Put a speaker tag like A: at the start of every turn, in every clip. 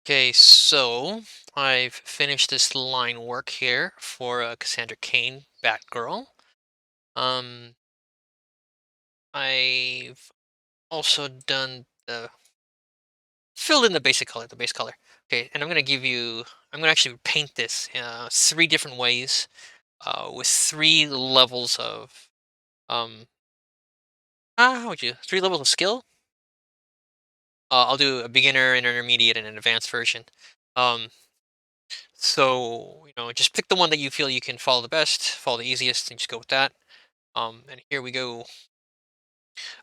A: Okay, so I've finished this line work here for Cassandra Cain, Batgirl. Um, I've also done the filled in the basic color, the base color. Okay, and I'm gonna actually paint this three different ways, with three levels of um, how would you three levels of skill? I'll do a beginner, an intermediate, and an advanced version. Um, so just pick the one that you feel you can follow the best, follow the easiest, and just go with that. And here we go.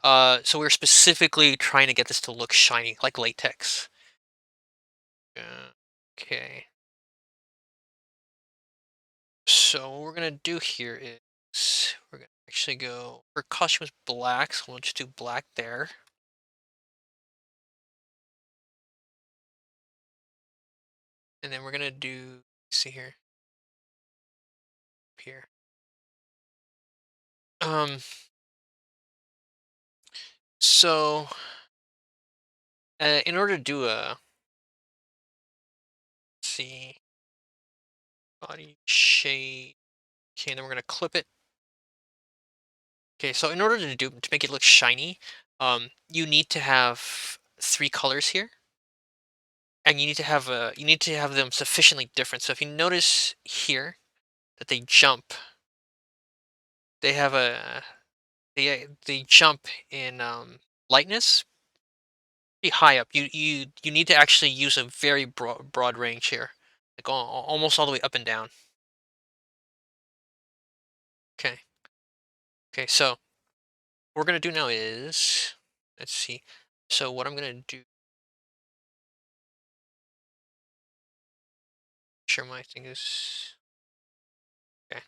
A: So we're specifically trying to get this to look shiny, like latex. Okay. So what we're gonna do here is we're gonna actually go. Our costume is black, so we'll just do black there, and then we're gonna do. See here. Um. So in order to do a see body shade. Okay, then we're gonna clip it. Okay, so in order to make it look shiny, you need to have three colors here. And you need to have them sufficiently different. So if you notice here that they jump, they have a they jump in lightness pretty high up. You need to actually use a very broad range here, like almost all the way up and down. Okay. Okay. So what we're gonna do now is let's see. So what I'm gonna do, sure my thing is okay.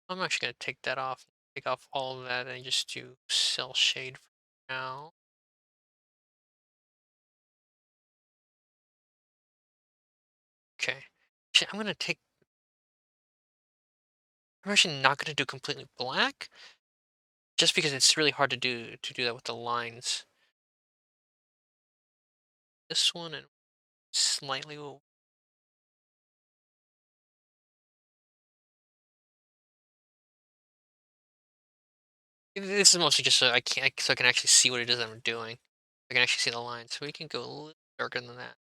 A: I'm actually gonna take that off, take off all of that, and just do cell shade for now. Okay. Actually, I'm actually not gonna do completely black, just because it's really hard to do that with the lines. This one and slightly. This is mostly just so I can actually see what it is I'm doing. I can actually see the lines, so we can go a little darker than that.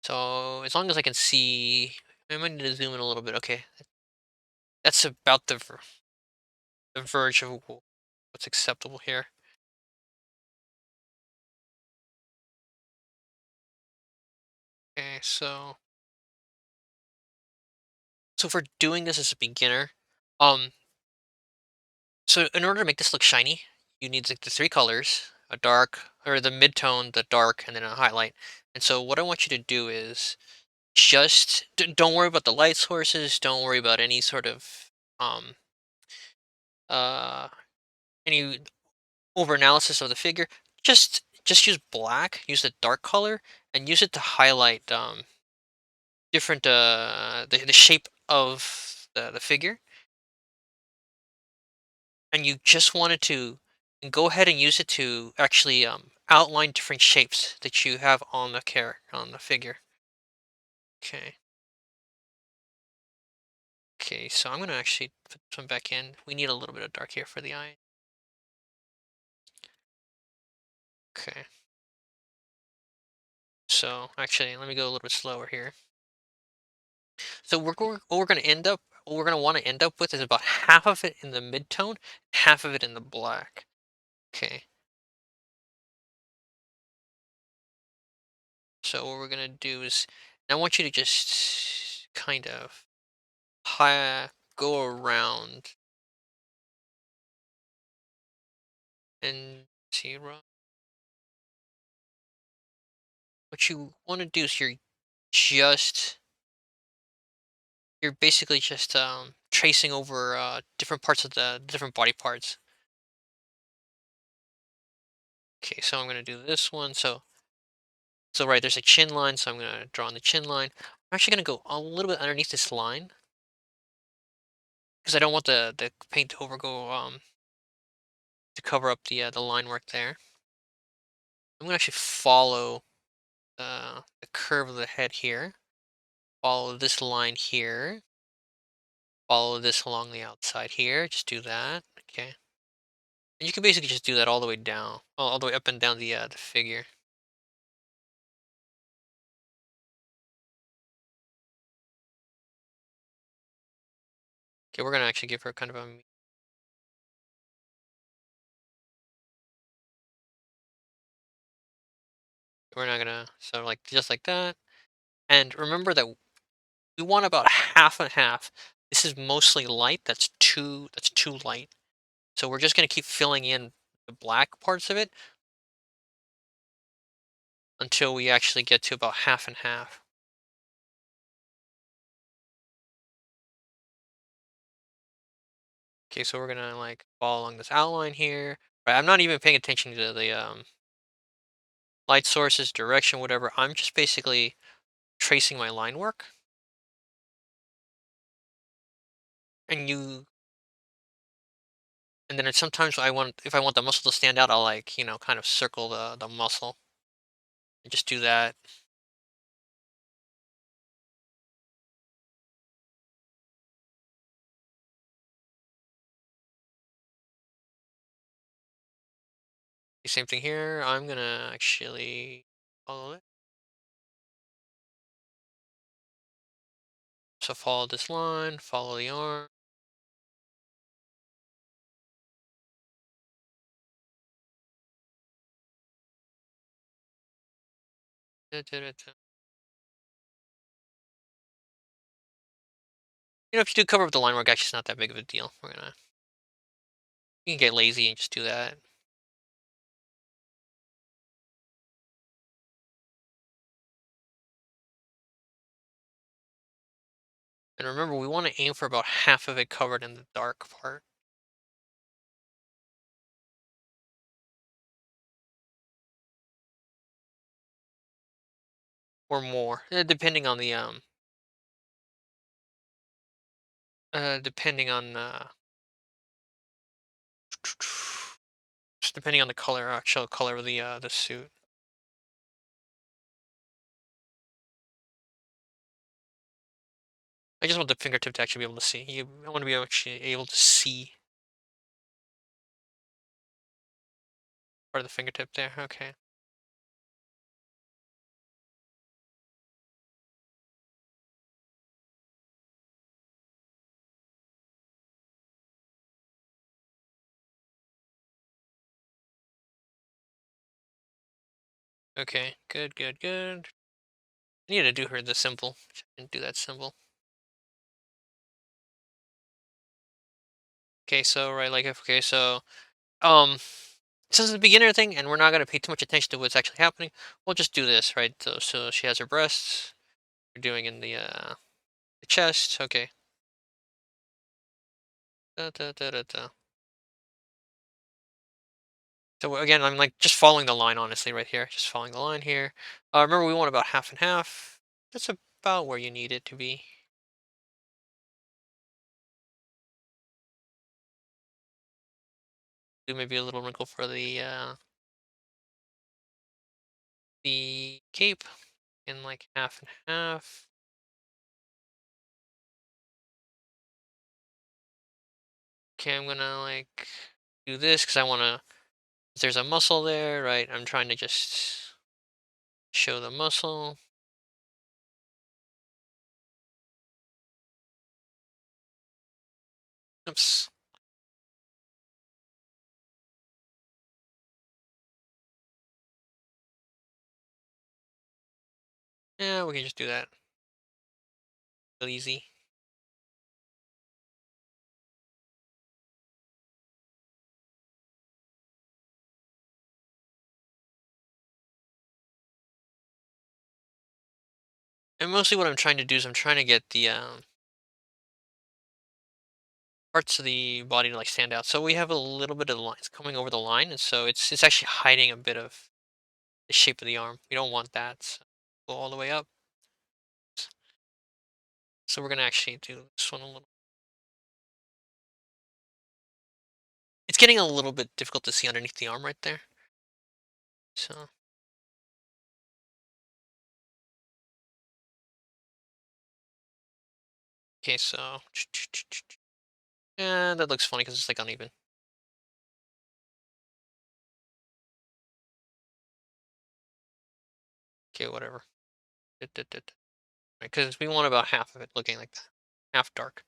A: So as long as I can see, I might need to zoom in a little bit. Okay, that's about the verge of what's acceptable here. Okay, so for doing this as a beginner, um, so in order to make this look shiny, you need like the three colors, a dark or the mid-tone, the dark, and then a highlight. And so what I want you to do is just don't worry about the light sources, don't worry about any sort of um uh any over analysis of the figure. Just use black, use the dark color, and use it to highlight different the shape of the figure. And you just wanted to go ahead and use it to actually outline different shapes that you have on on the figure. Okay. Okay, so I'm gonna actually put some back in. We need a little bit of dark here for the eye. Okay. So actually, let me go a little bit slower here. So what we're gonna want to end up with is about half of it in the mid-tone, half of it in the black. Okay. So what we're gonna do is, I want you to just kind of go around and see what you want to do is just you're basically just tracing over different parts of the different body parts. Okay, so I'm gonna do this one. So right, there's a chin line, so I'm gonna draw on the chin line. I'm actually gonna go a little bit underneath this line because I don't want the paint to overgo to cover up the line work there. I'm gonna actually follow the curve of the head here. Follow this line here. Follow this along the outside here. Just do that. Okay. And you can basically just do that all the way down, all the way up and down the figure. Okay, we're gonna actually give her kind of a. We're not gonna so like just like that. And remember that we want about half and half. This is mostly light. That's too light. So we're just gonna keep filling in the black parts of it until we actually get to about half and half. Okay, so we're gonna like follow along this outline here. Right, I'm not even paying attention to the light sources, direction, whatever. I'm just basically tracing my line work. And you and then sometimes if I want the muscle to stand out, I'll like, kind of circle the muscle and just do that. The same thing here. I'm gonna actually follow it. So follow this line, follow the arm. Da, da, da, da. If you do cover up the line work, actually, it's not that big of a deal. You can get lazy and just do that. And remember, we want to aim for about half of it covered in the dark part or more, depending on just depending on the color, actual color of the suit. I just want the fingertip to actually be able to see. I want to be actually able to see part of the fingertip there. Okay. Okay. Good. Good. Good. I need to do her the symbol. I didn't do that symbol. Okay. So right, like okay. So um, since it's a beginner thing, and we're not gonna pay too much attention to what's actually happening, we'll just do this right. So she has her breasts. We're doing in the chest. Okay. Da, da, da, da, da. So again, I'm like just following the line, honestly, right here. Just following the line here. Remember, we want about half and half. That's about where you need it to be. Do maybe a little wrinkle for the cape in like half and half. Okay, I'm gonna like do this because I wanna. There's a muscle there, right? I'm trying to just show the muscle. Oops. Yeah, we can just do that. Real easy. And mostly what I'm trying to do is I'm trying to get the parts of the body to like stand out. So we have a little bit of the lines coming over the line, and so it's actually hiding a bit of the shape of the arm. We don't want that. So go all the way up. So we're gonna actually do this one a little. It's getting a little bit difficult to see underneath the arm right there. So Okay, so and that looks funny because it's like uneven. Okay, whatever. Because we want about half of it looking like that, half dark.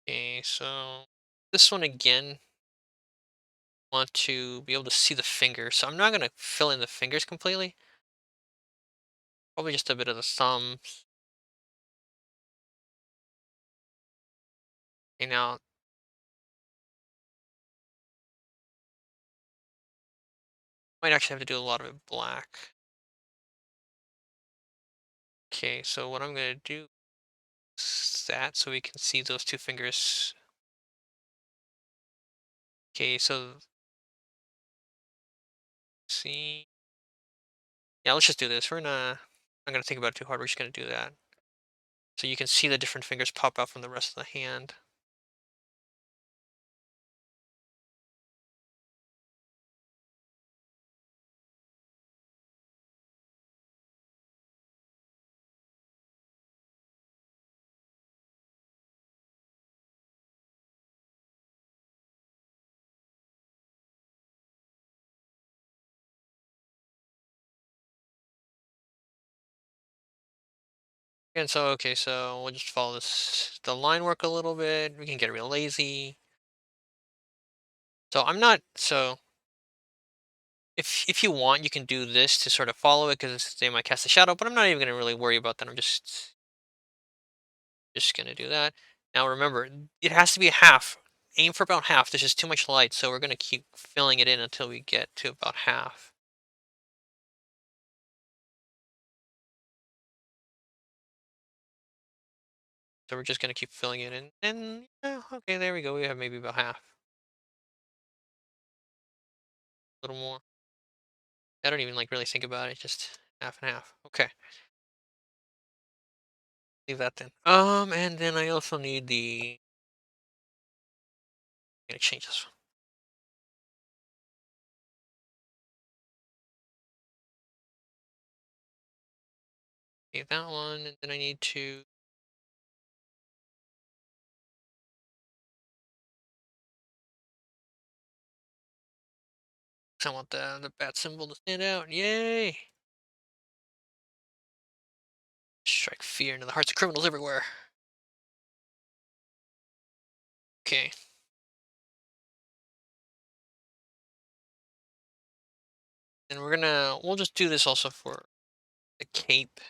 A: Okay, so this one again, want to be able to see the fingers. So I'm not gonna fill in the fingers completely. Probably just a bit of the thumbs. Okay, now might actually have to do a lot of it black. Okay, so what I'm gonna do is that so we can see those two fingers. Okay, so see, yeah, let's just do this. I'm gonna think about it too hard. We're just gonna do that. So you can see the different fingers pop out from the rest of the hand. And so, okay, so we'll just follow the line work a little bit. We can get real lazy. So I'm not so if you want, you can do this to sort of follow it because they might cast a shadow. But I'm not even gonna really worry about that. I'm just gonna do that. Now remember, it has to be a half. Aim for about half. This is too much light, so we're gonna keep filling it in until we get to about half. So we're just gonna keep filling it in, and yeah, okay, there we go. We have maybe about half, a little more. I don't even like really think about it. Just half and half. Okay, leave that then. And then I also need the. I'm gonna change this one. Okay, that one, and then I need to. I want the bat symbol to stand out. Yay! Strike fear into the hearts of criminals everywhere. Okay, and we'll just do this also for the cape.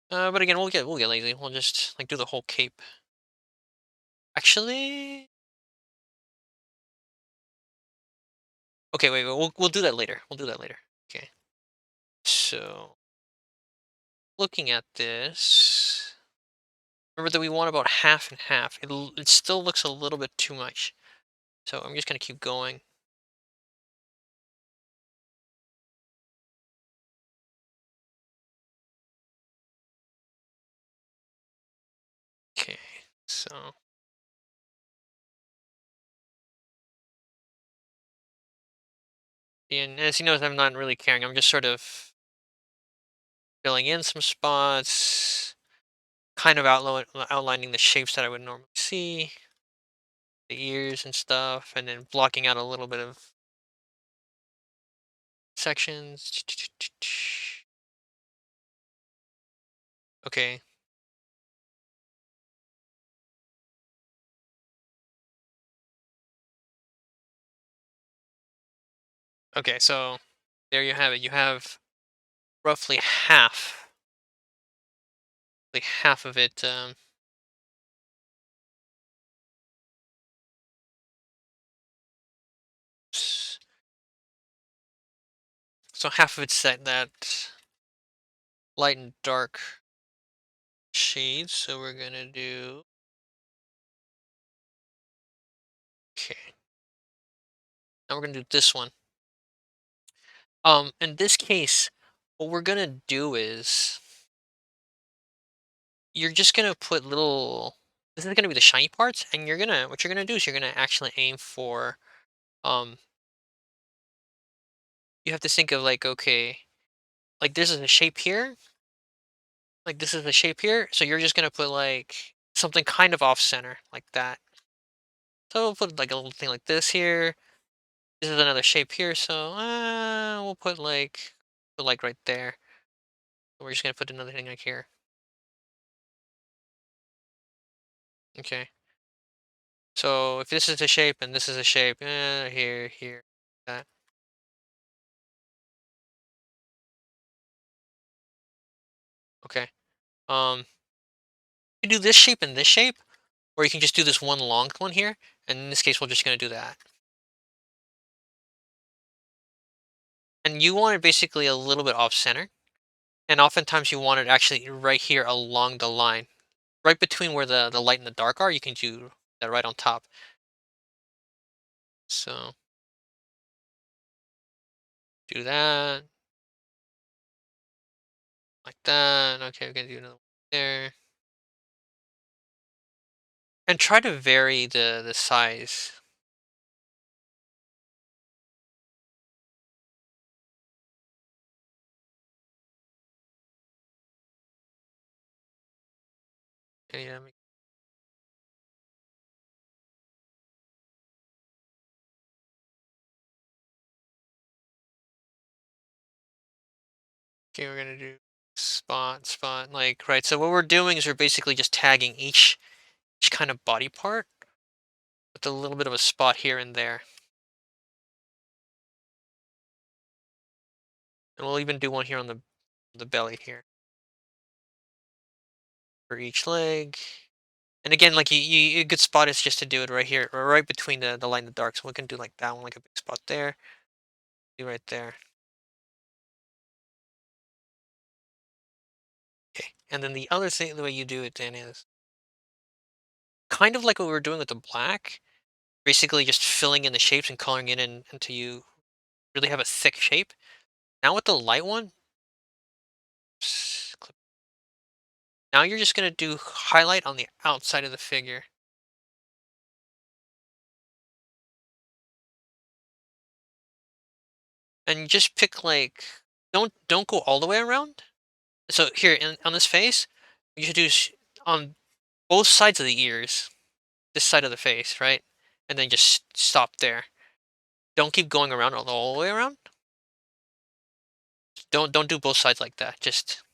A: But again, we'll get lazy. We'll just like do the whole cape. Actually, okay, wait. We'll do that later. We'll do that later. Okay. So looking at this, remember that we want about half and half. It still looks a little bit too much. So I'm just gonna keep going. Okay. So and as you notice, I'm not really caring. I'm just sort of filling in some spots, kind of outlining the shapes that I would normally see, the ears and stuff, and then blocking out a little bit of sections. Okay. Okay, so there you have it. You have roughly half, like half of it. So half of it's that light and dark shades. So we're gonna do. Okay. Now we're gonna do this one. In this case, what we're gonna do is you're just gonna put little. This is gonna be the shiny parts, and what you're gonna do is you're gonna actually aim for. Um, you have to think of like, okay, like this is a shape here, like this is the shape here. So you're just gonna put like something kind of off center, like that. So we'll put like a little thing like this here. This is another shape here, so we'll put like right there. We're just gonna put another thing like here. Okay. So if this is the shape and this is a shape, here, here, that. Okay. You can do this shape and this shape, or you can just do this one long one here. And in this case, we're just gonna do that. And you want it basically a little bit off center, and oftentimes you want it actually right here along the line, right between where the light and the dark are. You can do that right on top. So do that like that. Okay, we're gonna do another one there, and try to vary the size. Okay, okay, we're gonna do spot, spot, like right. So what we're doing is we're basically just tagging each kind of body part with a little bit of a spot here and there. And we'll even do one here on the belly here for each leg. And again, like a good spot is just to do it right here, or right between the light and the dark. So we can do like that one, like a big spot there, do right there. Okay. And then the other thing, the way you do it then is kind of like what we were doing with the black, basically just filling in the shapes and coloring it in until you really have a thick shape. Now with the light one, now you're just gonna do highlight on the outside of the figure. And you just pick like don't go all the way around. So here on this face, you should do on both sides of the ears, this side of the face, right? And then just stop there. Don't keep going around all the way around. Don't do both sides like that. Just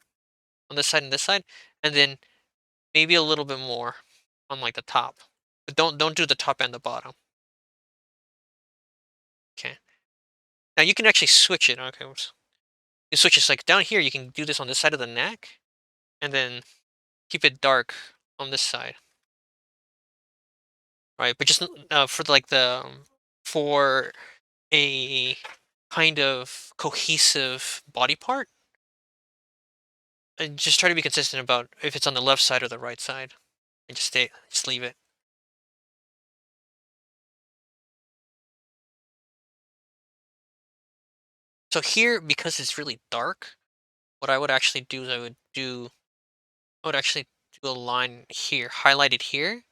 A: on this side and this side, and then maybe a little bit more on like the top. But don't do the top and the bottom. Okay. Now you can actually switch it. Okay. Oops. You switch it like down here. You can do this on this side of the neck, and then keep it dark on this side, right? But just for like for a kind of cohesive body part, and just try to be consistent about if it's on the left side or the right side, and just leave it. So here, because it's really dark, what I would actually do is I would actually do a line here, highlight it here.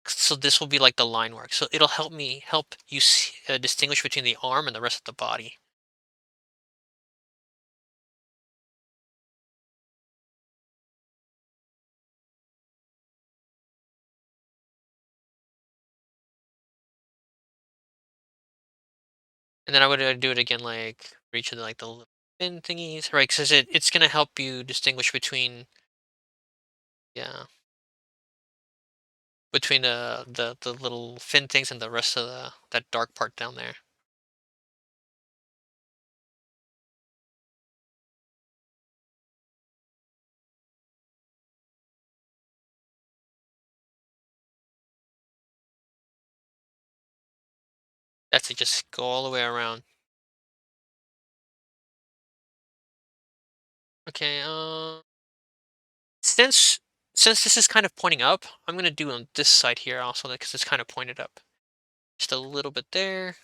A: So this will be like the line work. So it'll help you distinguish between the arm and the rest of the body. And then I would do it again, like for each of the like the little fin thingies, right? Because it's gonna help you distinguish between, yeah, between the little fin things and the rest of the that dark part down there. That's it. Just go all the way around. Okay. Since since this is kind of pointing up, I'm gonna do on this side here also because it's kind of pointed up. Just a little bit there.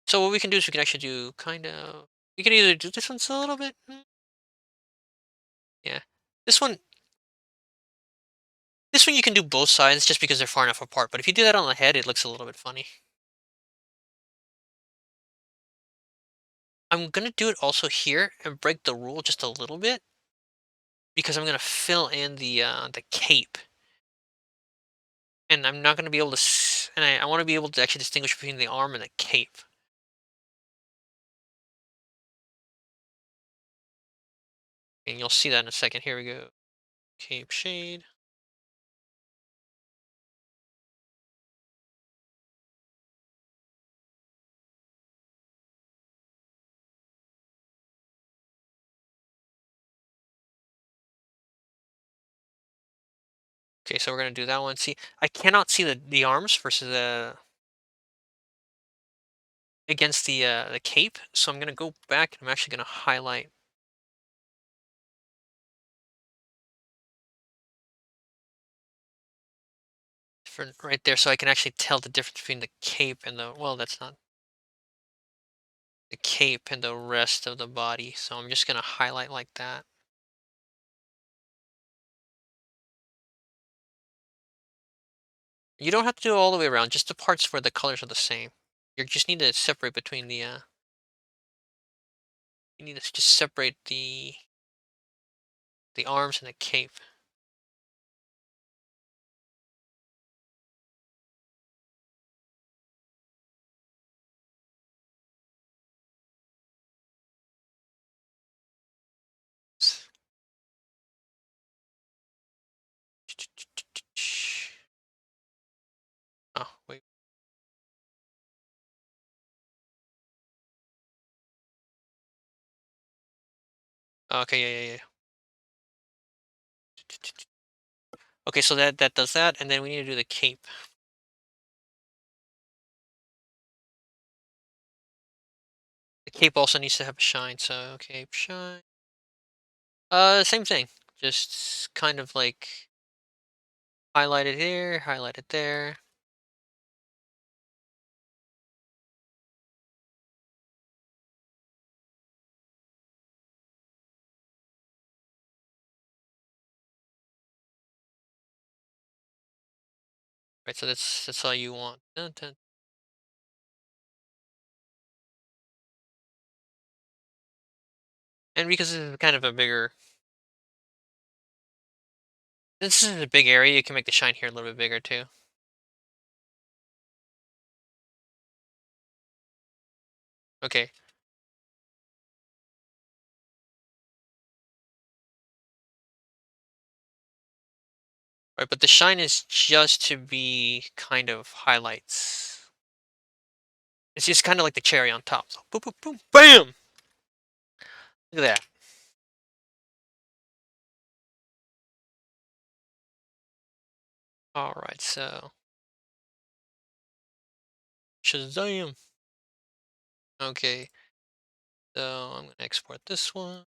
A: So what we can do is we can actually do kind of. You can either do this one's a little bit. Yeah. This one this one you can do both sides just because they're far enough apart. But if you do that on the head, it looks a little bit funny. I'm gonna do it also here and break the rule just a little bit because I'm gonna fill in the cape, and I'm not gonna be able to. And I want to be able to actually distinguish between the arm and the cape. And you'll see that in a second. Here we go. Cape shade. Okay, so we're gonna do that one. See, I cannot see the arms versus the against the cape, so I'm gonna go back and I'm actually gonna highlight for right there, so I can actually tell the difference between the cape and the well, that's not the cape and the rest of the body. So I'm just gonna highlight like that. You don't have to do it all the way around, just the parts where the colors are the same. You just need to separate between the. You need to just separate the arms and the cape. Oh wait. Okay, yeah. Okay, so that does that, and then we need to do the cape. The cape also needs to have a shine, so cape shine. Same thing. Just kind of like highlight it here, highlight it there. Right, so that's all you want. Dun, dun. And because this is kind of a bigger, this is a big area, you can make the shine here a little bit bigger too. Okay, right, but the shine is just to be kind of highlights. It's just kind of like the cherry on top. So boom, boom, boom, bam! Look at that. All right, so Shazam. Okay, so I'm gonna export this one.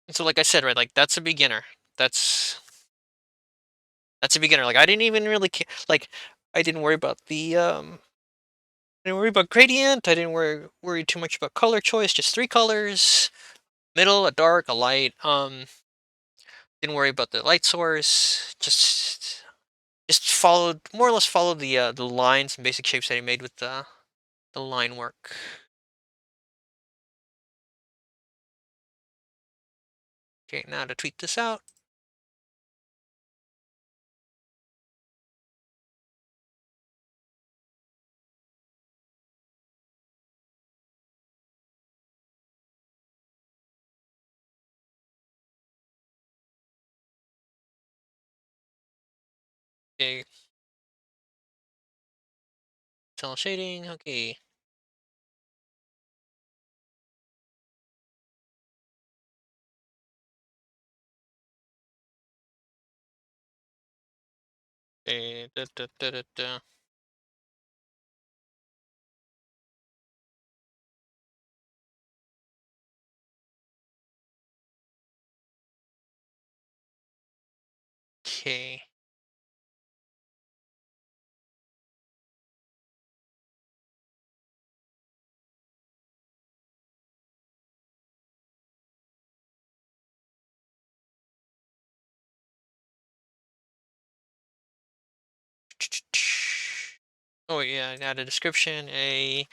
A: And so, like I said, right, like that's a beginner. That's that's a beginner. Like I didn't even really like I didn't worry about the. I didn't worry about gradient. I didn't worry too much about color choice. Just three colors: middle, a dark, a light. Didn't worry about the light source. Just followed more or less followed the lines and basic shapes that he made with the line work. Okay, now to tweet this out. Okay, cell shading. Okay, da. Okay. Oh yeah, add a description, a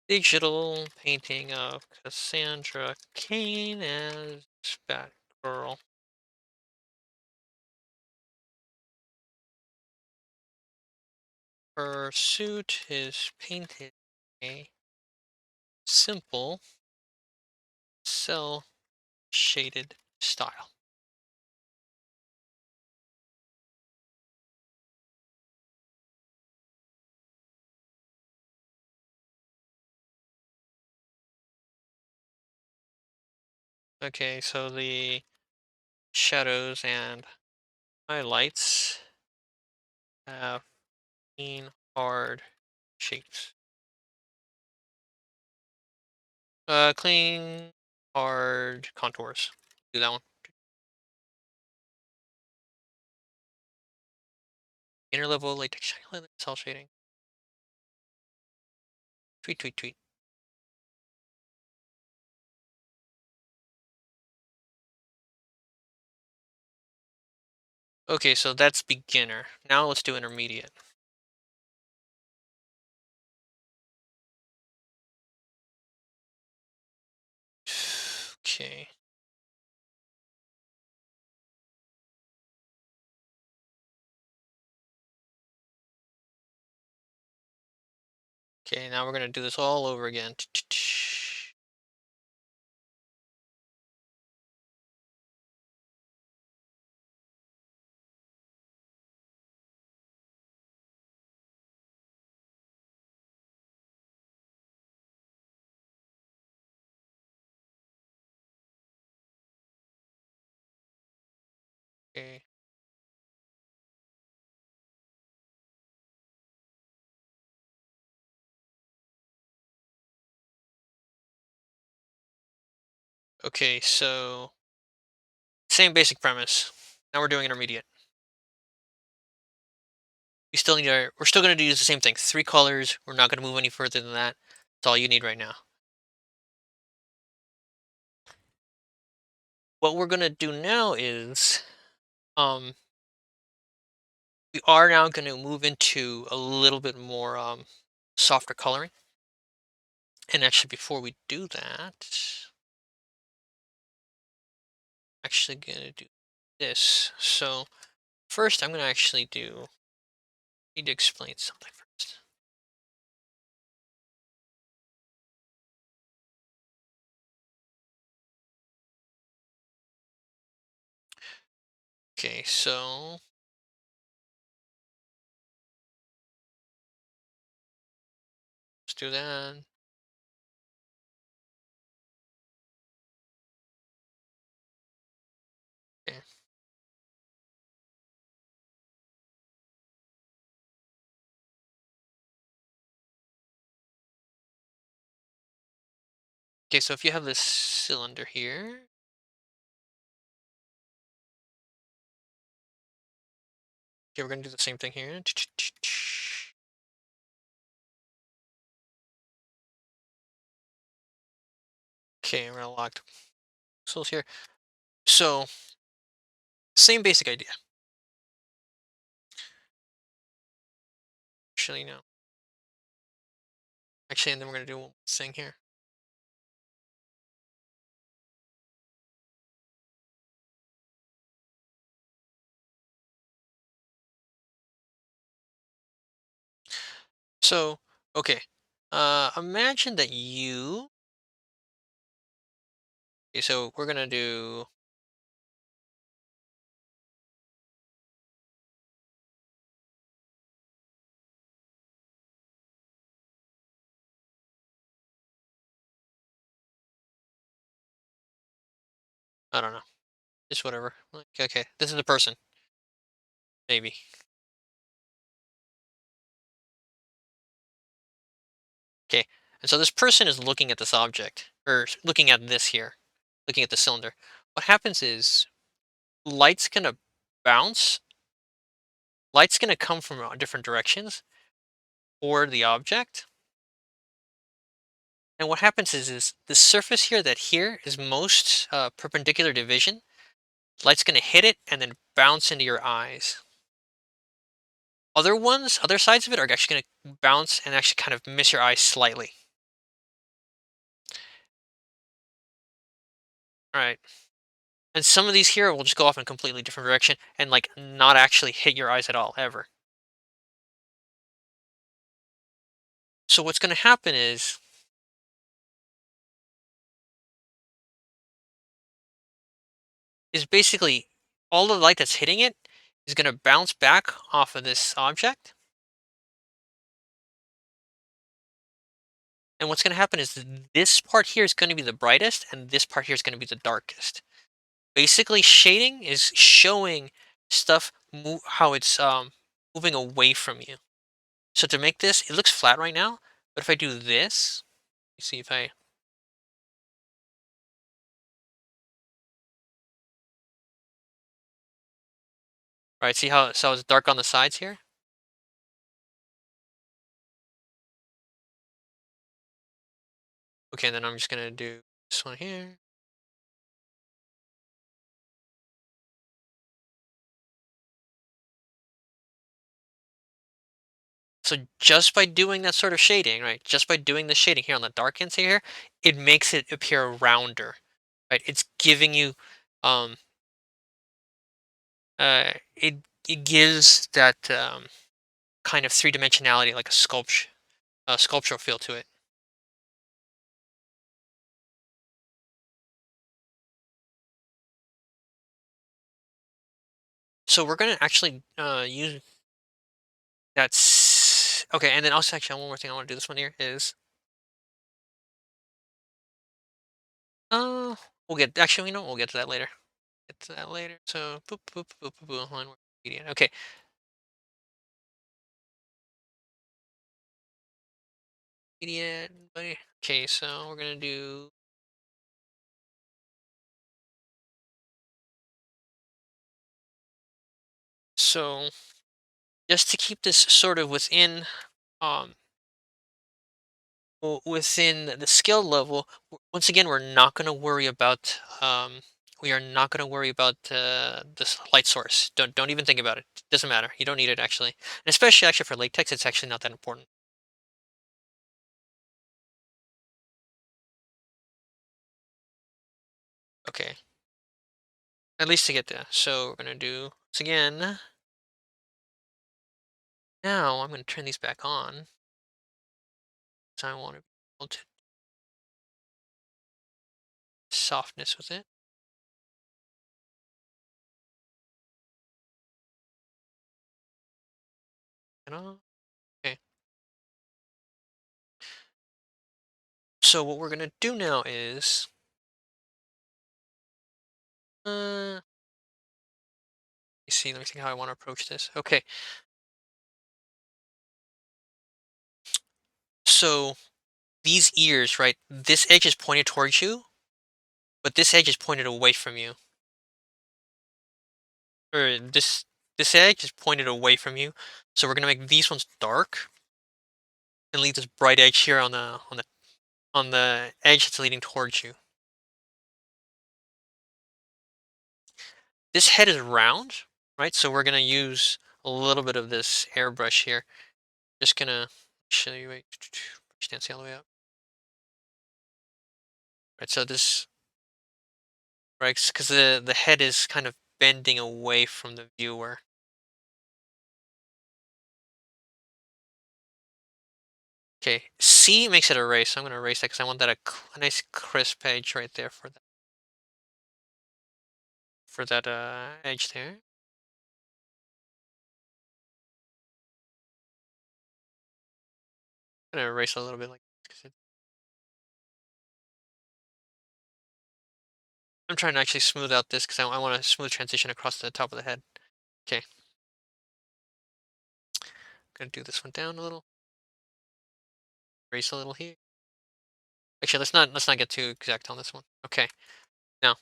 A: digital painting of Cassandra Cain as Batgirl. Her suit is painted a simple cell shaded style. Okay, so the shadows and highlights have clean, hard shapes. Clean, hard contours. Do that one. Inner level latex shiny highlight cell shading. Tweet, tweet, tweet. Okay, so that's beginner. Now let's do intermediate. Okay. Okay, now we're gonna do this all over again. Okay. Okay, so same basic premise. Now we're doing intermediate. We still need our. We're still gonna use the same thing. Three colors. We're not gonna move any further than that. That's all you need right now. What we're gonna do now is, um, we are now gonna move into a little bit more softer coloring. And actually, before we do that, actually gonna do this. So first, I'm gonna actually do. Need to explain something first. Okay, so let's do that. Okay. Okay, so if you have this cylinder here, okay, we're gonna do the same thing here. Okay, we're gonna lock the pixels here. So same basic idea. Actually, no. Actually, and then we're gonna do one more thing here. So, okay. Imagine that you. Okay, so we're gonna do. I don't know. Just whatever. Like, okay, this is the person. Maybe. Okay. And so this person is looking at this object, or looking at this here, looking at the cylinder. What happens is light's gonna bounce. Light's gonna come from different directions or the object. And what happens is the surface here that here is most perpendicular to vision. Light's gonna hit it and then bounce into your eyes. Other sides of it are actually gonna bounce and actually kind of miss your eyes slightly. Alright. And some of these here will just go off in a completely different direction and, like, not actually hit your eyes at all, ever. So what's gonna happen is basically all the light that's hitting it is gonna bounce back off of this object, and what's gonna happen is this part here is gonna be the brightest, and this part here is gonna be the darkest. Basically, shading is showing stuff how it's moving away from you. So to make this, it looks flat right now, but if I do this, you see if I right, see how it's dark on the sides here? Okay, and then I'm just gonna do this one here. So just by doing that sort of shading, right? Just by doing the shading here on the dark ends here, it makes it appear rounder, right? It's giving you, um, it gives that kind of three dimensionality, like a sculptural feel to it. So we're gonna actually use that's okay. And then also, actually, one more thing I want to do this one here is uh, we'll get actually, you know, we'll get to that later. Get to that later. So boop boop boop boop boop. Line work median. Okay, median. Buddy. Okay, so we're gonna do so just to keep this sort of within um within the skill level. Once again, we're not gonna worry about we are not gonna worry about this light source. Don't even think about it. Doesn't matter. You don't need it actually, and especially actually for latex, it's actually not that important. Okay, at least to get there. So we're gonna do this again. Now I'm gonna turn these back on. So I want to be able to softness with it. You know? Okay. So what we're gonna do now is let me see. Let me see how I want to approach this. Okay. So these ears, right? This edge is pointed towards you, but this edge is pointed away from you. Or this edge is pointed away from you. So we're gonna make these ones dark and leave this bright edge here on the edge that's leading towards you. This head is round, right? So we're gonna use a little bit of this airbrush here. Just gonna show you. Wait, stance all the way up. Right. So this right because the head is kind of bending away from the viewer. Okay, C makes it erase, so I'm gonna erase that because I want that a nice crisp edge right there for that edge there. I'm gonna erase a little bit like 'cause I'm trying to actually smooth out this because I want a smooth transition across the top of the head. Okay, gonna do this one down a little, erase a little here. Actually, let's not get too exact on this one. Okay, now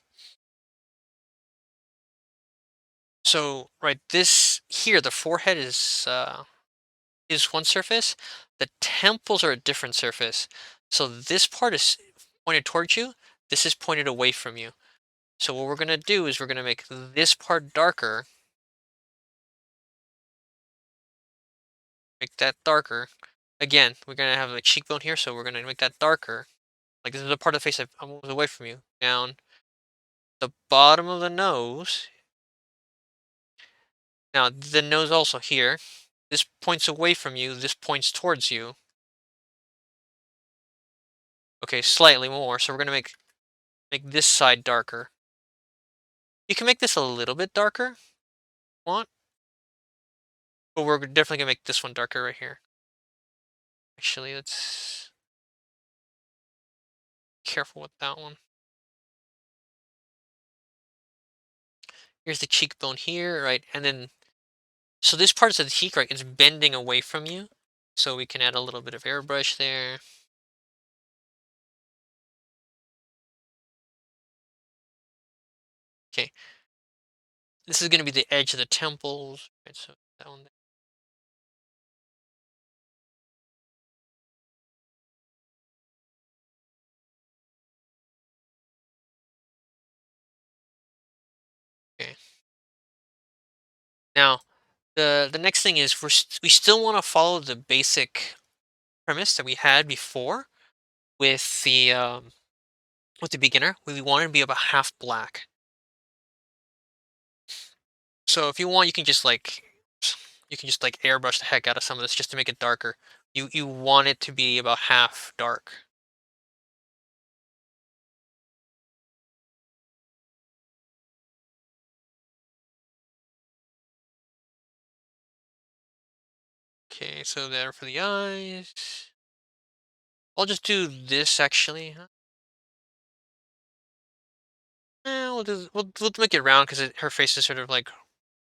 A: so right this here the forehead is one surface. The temples are a different surface. So this part is pointed towards you. This is pointed away from you. So what we're going to do is we're going to make this part darker make that darker. Again, we're gonna have a cheekbone here, so we're gonna make that darker. Like this is the part of the face that moves away from you. Down the bottom of the nose. Now the nose also here. This points away from you. This points towards you. Okay, slightly more. So we're gonna make this side darker. You can make this a little bit darker, if you want, but we're definitely gonna make this one darker right here. Actually, let's be careful with that one. Here's the cheekbone here, right? And then, so this part of the cheek, right, is bending away from you. So we can add a little bit of airbrush there. Okay, this is gonna be the edge of the temples, right? So that one there. Okay. Now, the next thing is we still want to follow the basic premise that we had before with the beginner. We want it to be about half black. So if you want, you can just like airbrush the heck out of some of this just to make it darker. You want it to be about half dark. Okay, so there for the eyes. I'll just do this actually. Huh? We'll make it round because her face is sort of like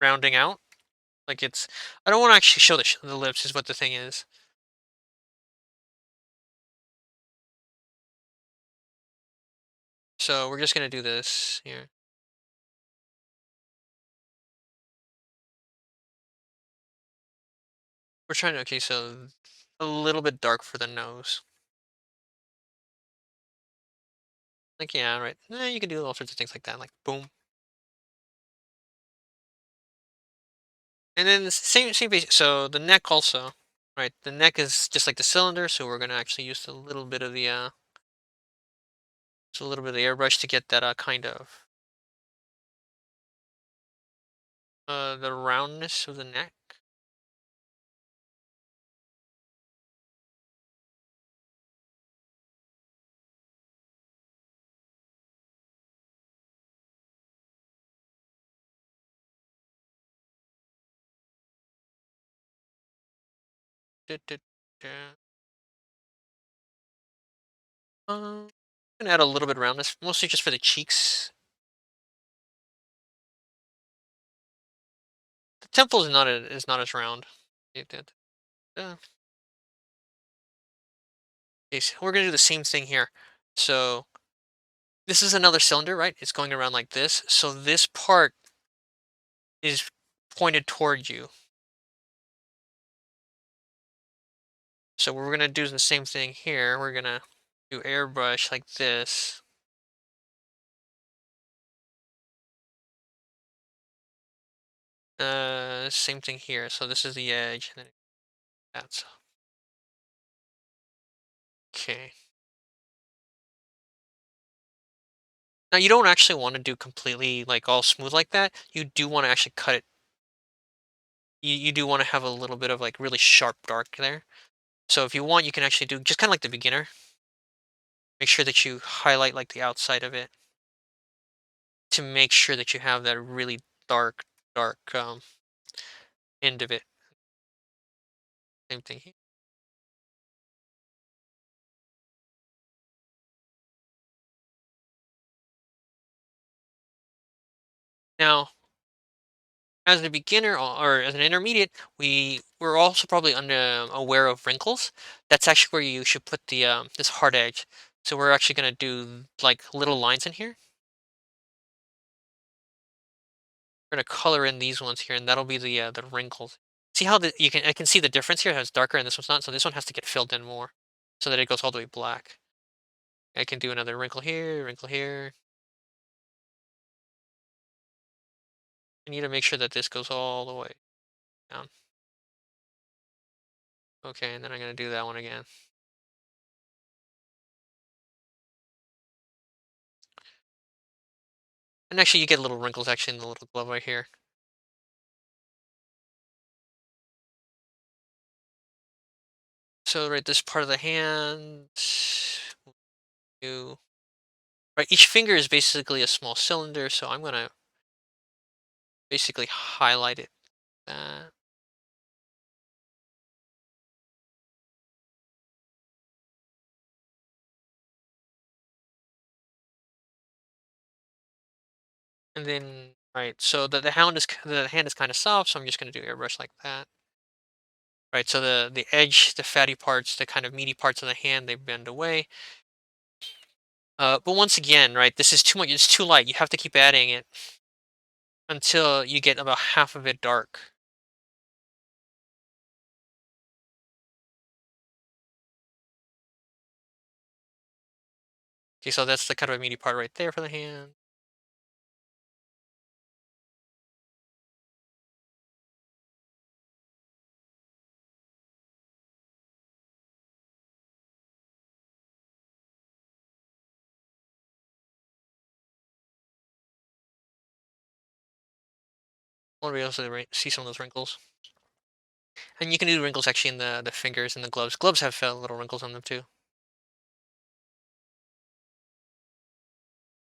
A: rounding out. Like it's. I don't want to actually show the lips. Is what the thing is. So we're just gonna do this here. We're trying to. Okay, so a little bit dark for the nose. Like yeah, right. You can do all sorts of things like that. Like boom. And then the same basic. So the neck also, right? The neck is just like the cylinder, so we're gonna actually use a little bit of just a little bit of the airbrush to get that kind of the roundness of the neck. Du- du- du. I'm gonna add a little bit of roundness, mostly just for the cheeks. The temple is not as round. It did. Uh, okay, so we're gonna do the same thing here. So this is another cylinder, right? It's going around like this. So this part is pointed toward you. So we're gonna do the same thing here. We're gonna do airbrush like this. Same thing here. So this is the edge, and then that's okay. Now you don't actually want to do completely like all smooth like that. You do want to actually cut it. You do want to have a little bit of like really sharp dark there. So if you want, you can actually do just kind of like the beginner. Make sure that you highlight like the outside of it to make sure that you have that really dark end of it. Same thing here. Now as a beginner or as an intermediate, we're also probably aware of wrinkles. That's actually where you should put the this hard edge. So we're actually gonna do like little lines in here. We're gonna color in these ones here, and that'll be the wrinkles. See how I can see the difference here. How it's darker and this one's not. So this one has to get filled in more, so that it goes all the way black. I can do another wrinkle here, wrinkle here. I need to make sure that this goes all the way down. Okay, and then I'm gonna do that one again. And actually, you get little wrinkles actually in the little glove right here. So right, this part of the hand, you right, each finger is basically a small cylinder, so I'm gonna basically highlight it. That. And then right, so the hand is kind of soft, so I'm just gonna do airbrush like that. Right, so the edge, the fatty parts, the kind of meaty parts of the hand, they bend away. But once again, right, this is too much. It's too light. You have to keep adding it until you get about half of it dark. Okay, so that's the kind of a meaty part right there for the hand. I want to be able to see some of those wrinkles. And you can do wrinkles actually in the fingers and the gloves. Gloves have little wrinkles on them too.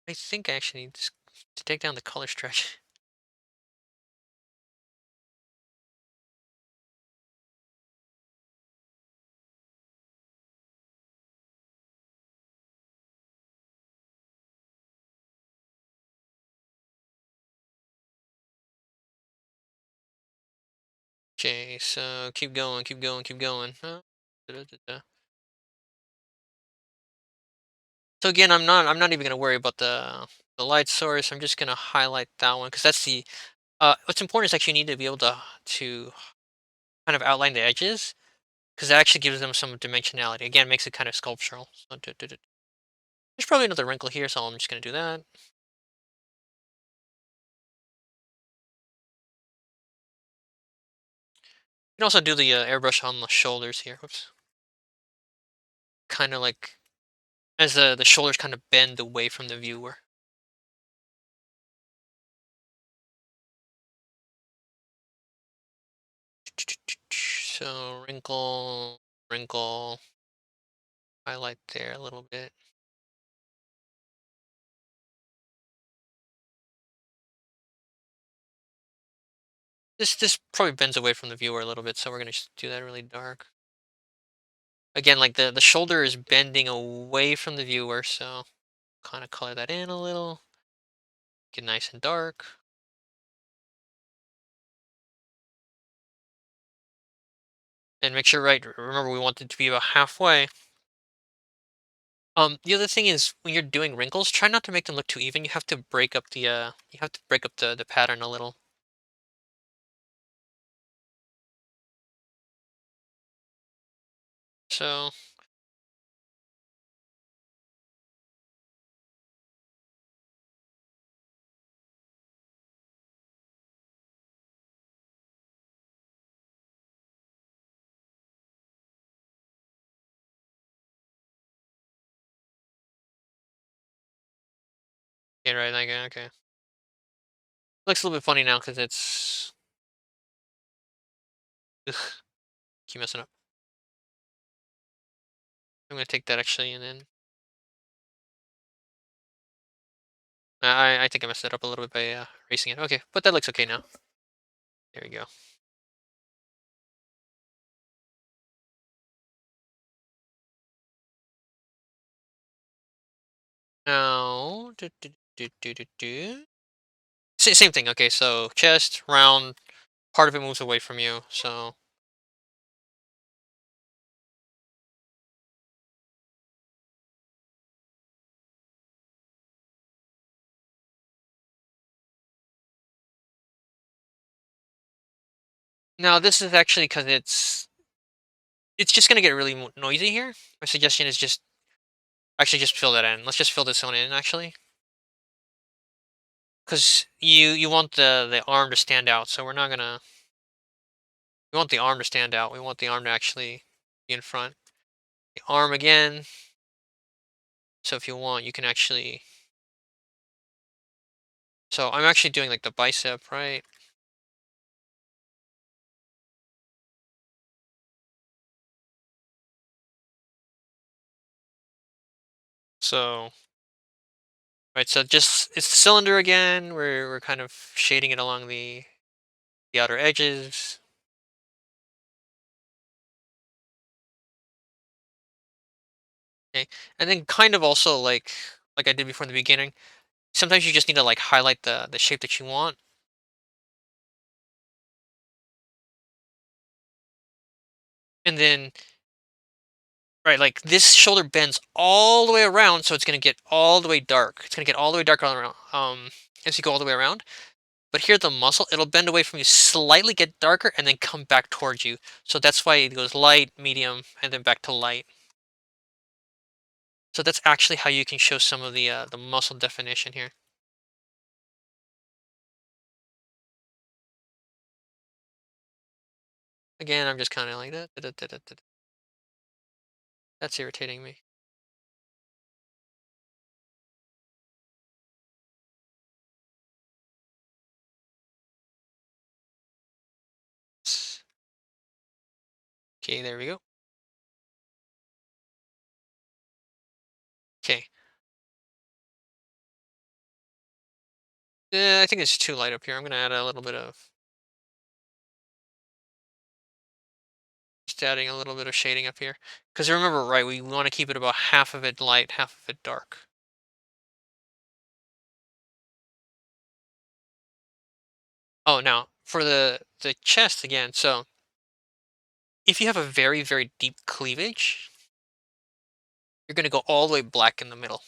A: I think I actually need to take down the color stretch. Okay, so keep going, keep going, keep going. Da-da-da-da. So again, I'm not even gonna worry about the light source. I'm just gonna highlight that one because that's the what's important is actually you need to be able to kind of outline the edges because that actually gives them some dimensionality. Again, makes it kind of sculptural. So, there's probably another wrinkle here, so I'm just gonna do that. You can also do the airbrush on the shoulders here. Whoops. Kind of like as the shoulders kind of bend away from the viewer. So wrinkle, wrinkle, highlight there a little bit. This probably bends away from the viewer a little bit, so we're gonna just do that really dark. Again, like the shoulder is bending away from the viewer, so kind of color that in a little. Get nice and dark. And make sure, right, remember we want it to be about halfway. The other thing is when you're doing wrinkles, try not to make them look too even. You have to break up the pattern a little. So yeah, right, like okay. Looks a little bit funny now because it's ugh, keep messing up. I'm gonna take that actually, and then I think I messed it up a little bit by erasing it. Okay, but that looks okay now. There we go. Now, same thing. Okay, so chest round, part of it moves away from you. So now this is actually because it's just gonna get really noisy here. My suggestion is just actually just fill that in. Let's just fill this one in actually, because you want the arm to stand out. So we're not gonna. We want the arm to stand out. We want the arm to actually be in front. The arm again. So if you want, you can actually. So I'm actually doing like the bicep, right? So right, so just it's the cylinder again. We're kind of shading it along the outer edges. Okay, and then kind of also like I did before in the beginning. Sometimes you just need to like highlight the shape that you want, and then right, like this shoulder bends all the way around, so it's gonna get all the way dark. It's gonna get all the way dark all around. As you go all the way around. But here the muscle, it'll bend away from you, slightly get darker, and then come back towards you. So that's why it goes light, medium, and then back to light. So that's actually how you can show some of the muscle definition here. Again, I'm just kind of like that. That's irritating me. Okay, there we go. Okay. I think it's too light up here. I'm gonna add a little bit of just adding a little bit of shading up here. Because remember, right, we want to keep it about half of it light, half of it dark. Oh, now for the chest again. So if you have a very, very deep cleavage, you're gonna go all the way black in the middle.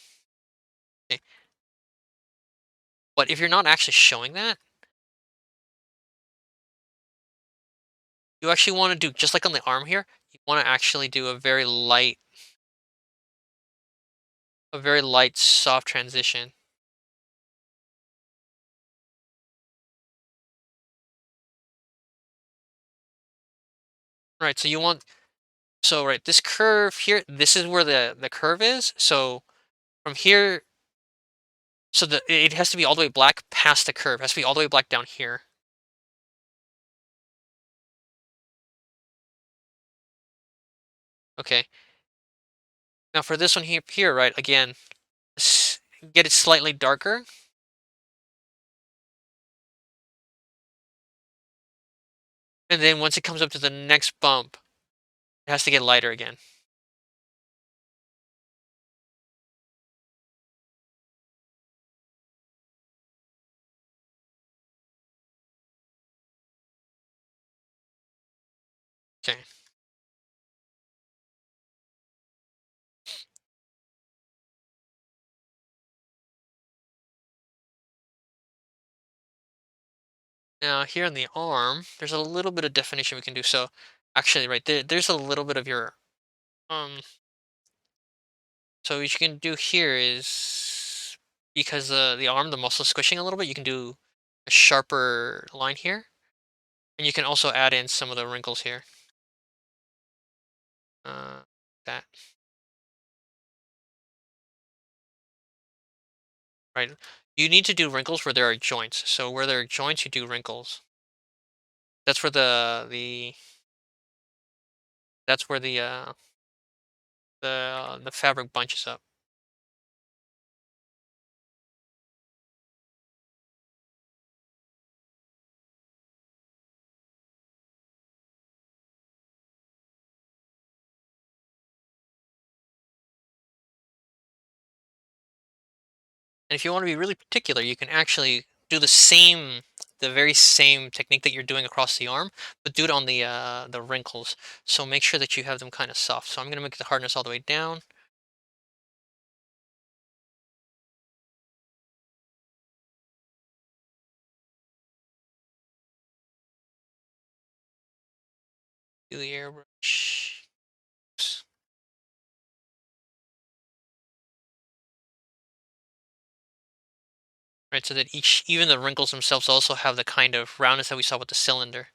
A: Okay. But if you're not actually showing that, you actually want to do just like on the arm here. You want to actually do a very light, soft transition. Right. So you want so right this curve here. This is where the curve is. So from here, so it has to be all the way black past the curve. It has to be all the way black down here. Okay. Now for this one here, right? Again, get it slightly darker, and then once it comes up to the next bump, it has to get lighter again. Okay. Now here on the arm, there's a little bit of definition we can do. So actually, right there, there's a little bit of your um. So what you can do here is because the arm, the muscle is squishing a little bit, you can do a sharper line here, and you can also add in some of the wrinkles here. Uh, that right. You need to do wrinkles where there are joints. So where there are joints, you do wrinkles. That's where that's where the fabric bunches up. And if you want to be really particular, you can actually do the very same technique that you're doing across the arm, but do it on the wrinkles. So make sure that you have them kind of soft. So I'm going to make the hardness all the way down. Do the airbrush. Right, so that even the wrinkles themselves also have the kind of roundness that we saw with the cylinder.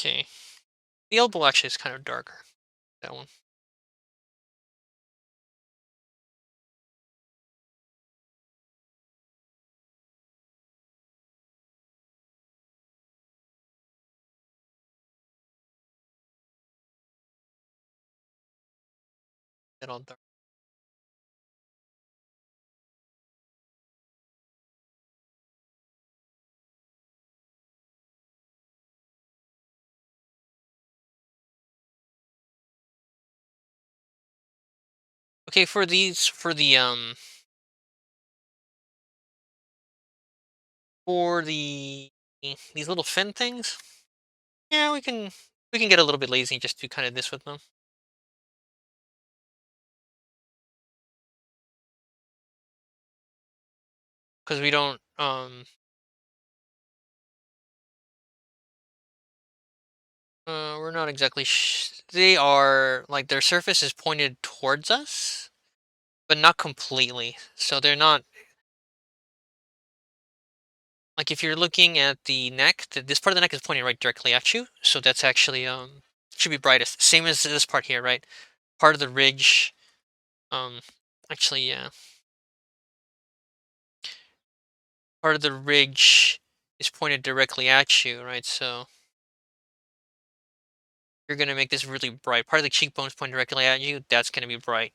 A: Okay. The elbow actually is kind of darker. That one. That all dark. Okay, for these, for these little fin things, yeah, we can get a little bit lazy and just do kind of this with them because we don't we're not exactly they are like their surface is pointed towards us, but not completely. So they're not like if you're looking at the neck, this part of the neck is pointing right directly at you. So that's actually should be brightest. Same as this part here, right? Part of the ridge um actually yeah, part of the ridge is pointed directly at you, right? So you're gonna make this really bright. Part of the cheekbone's pointing directly at you, that's gonna be bright.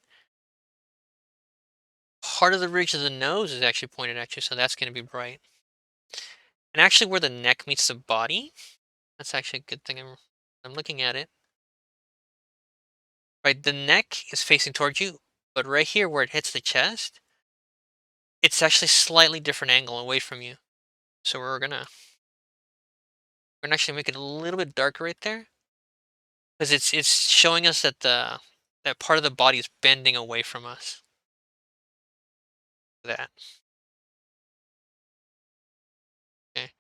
A: Part of the ridge of the nose is actually pointed at you, so that's gonna be bright. And actually where the neck meets the body, that's actually a good thing. I'm looking at it. Right, the neck is facing towards you, but right here where it hits the chest, it's actually slightly different angle away from you. So we're gonna actually make it a little bit darker right there. Because it's showing us that that part of the body is bending away from us. That. Okay.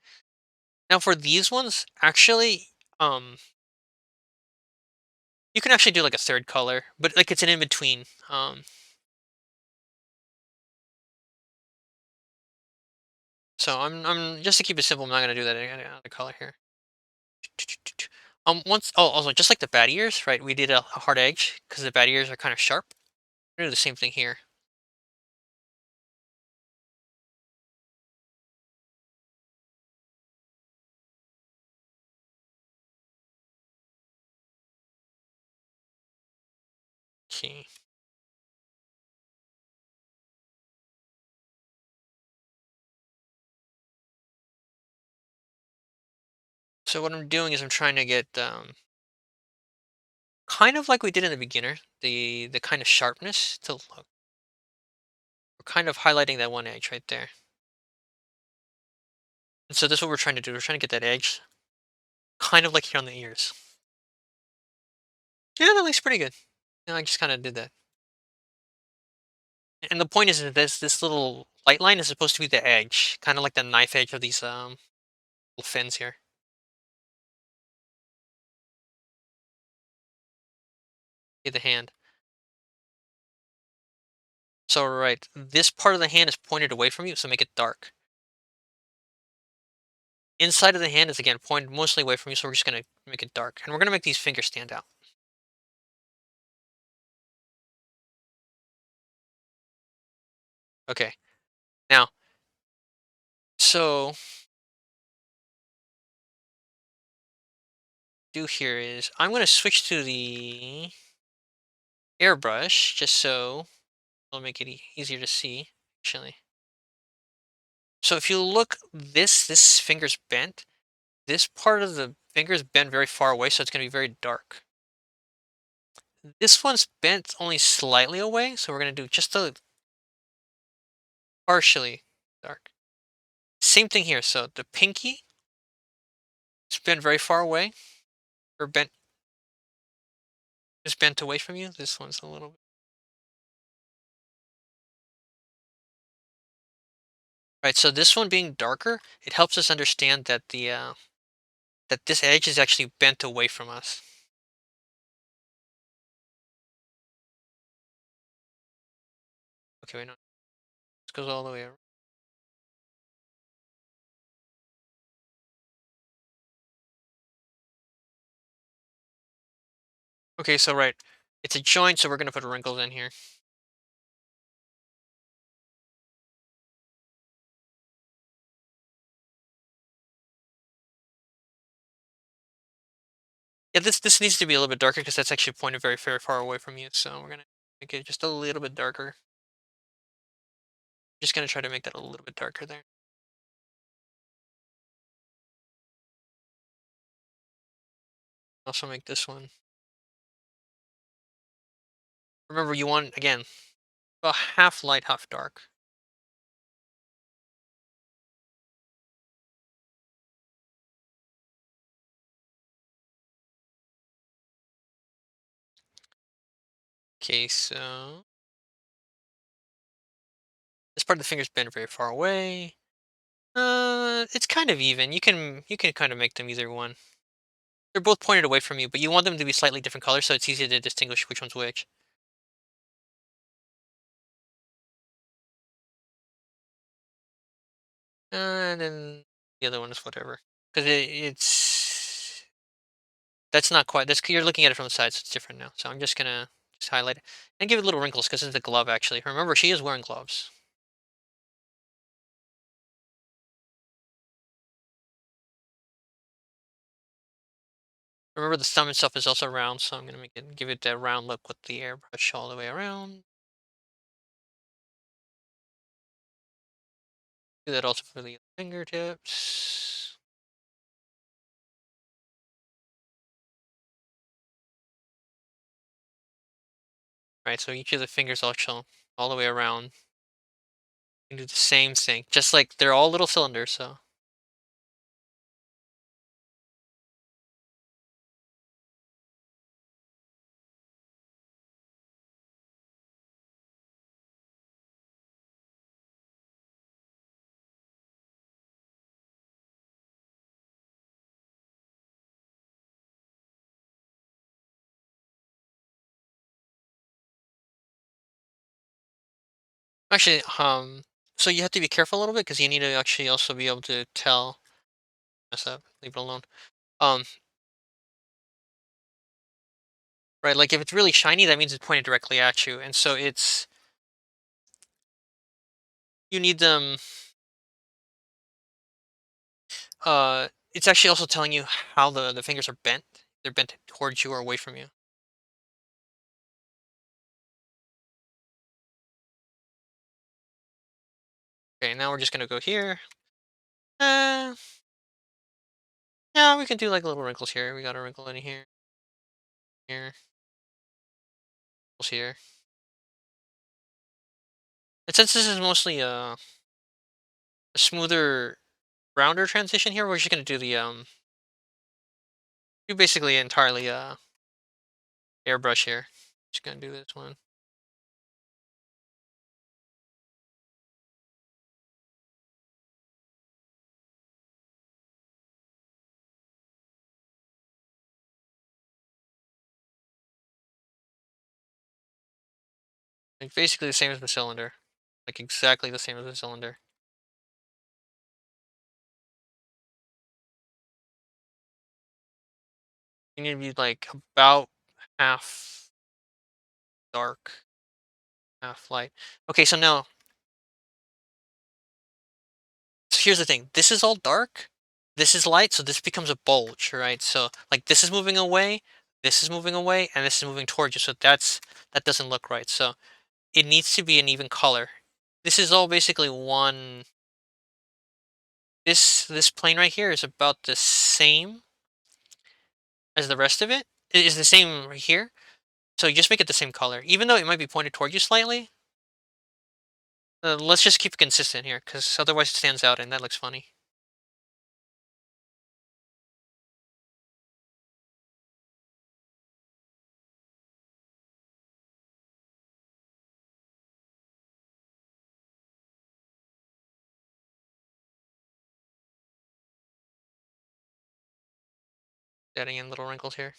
A: Now for these ones, actually, you can actually do like a third color, but like it's an in between. So I'm just to keep it simple, I'm not gonna do that any other color here. Once also just like the bat ears, right? We did a hard edge because the bat ears are kind of sharp. We're gonna do the same thing here. Okay. So what I'm doing is I'm trying to get kind of like we did in the beginner, the kind of sharpness to look. We're kind of highlighting that one edge right there. And so this is what we're trying to do. We're trying to get that edge, kind of like here on the ears. Yeah, that looks pretty good. Yeah, I just kind of did that. And the point is that this little light line is supposed to be the edge, kind of like the knife edge of these little fins here. Okay, the hand. So right, this part of the hand is pointed away from you, so make it dark. Inside of the hand is again pointed mostly away from you, so we're just gonna make it dark, and we're gonna make these fingers stand out. Okay. Now, so do here is I'm gonna switch to the airbrush just so it'll make it easier to see. Actually, so if you look, this finger's bent. This part of the finger's bent very far away, so it's gonna be very dark. This one's bent only slightly away, so we're gonna do just a partially dark. Same thing here. So the pinky is bent very far away, or bent is bent away from you. This one's a little bit right. So this one being darker, it helps us understand that the that this edge is actually bent away from us. Okay, wait, no, this goes all the way around. Okay, so right, it's a joint, so we're gonna put wrinkles in here. Yeah, this needs to be a little bit darker because that's actually pointed very far away from you. So we're gonna make it just a little bit darker. Just gonna try to make that a little bit darker there. Also make this one. Remember, you want again about half light, half dark. Okay, so this part of the finger's bent very far away. It's kind of even. You can kind of make them either one. They're both pointed away from you, but you want them to be slightly different colors, so it's easy to distinguish which one's which. And then the other one is whatever, because it's that's not quite. That's you're looking at it from the side, so it's different now. So I'm just gonna just highlight it and give it little wrinkles because it's a glove. Actually, remember she is wearing gloves. Remember the thumb itself is also round, so I'm gonna give it that round look with the airbrush all the way around. Do that also for the fingertips. Right, so each of the fingers also all the way around. You can do the same thing, just like they're all little cylinders. So actually, so you have to be careful a little bit because you need to actually also be able to tell. Mess up. Leave it alone. Um, right, like if it's really shiny, that means it's pointed directly at you, and so you need them. It's actually also telling you how the fingers are bent. They're bent towards you or away from you. Okay, now we're just gonna go here. Uh, yeah, we can do like little wrinkles here. We got a wrinkle in here, here, wrinkles here. And since this is mostly a smoother, rounder transition here, we're just gonna do the do basically entirely airbrush here. Just gonna do this one. Like basically the same as the cylinder. Like exactly the same as the cylinder. You need to be like about half dark, half light. Okay, so now, so here's the thing. This is all dark. This is light, so this becomes a bulge, right? So like this is moving away, this is moving away, and this is moving towards you. So that doesn't look right. So it needs to be an even color. This is all basically one. This plane right here is about the same as the rest of it. It is the same right here. So you just make it the same color, even though it might be pointed toward you slightly. Let's just keep it consistent here, because otherwise it stands out and that looks funny. Adding in little wrinkles here.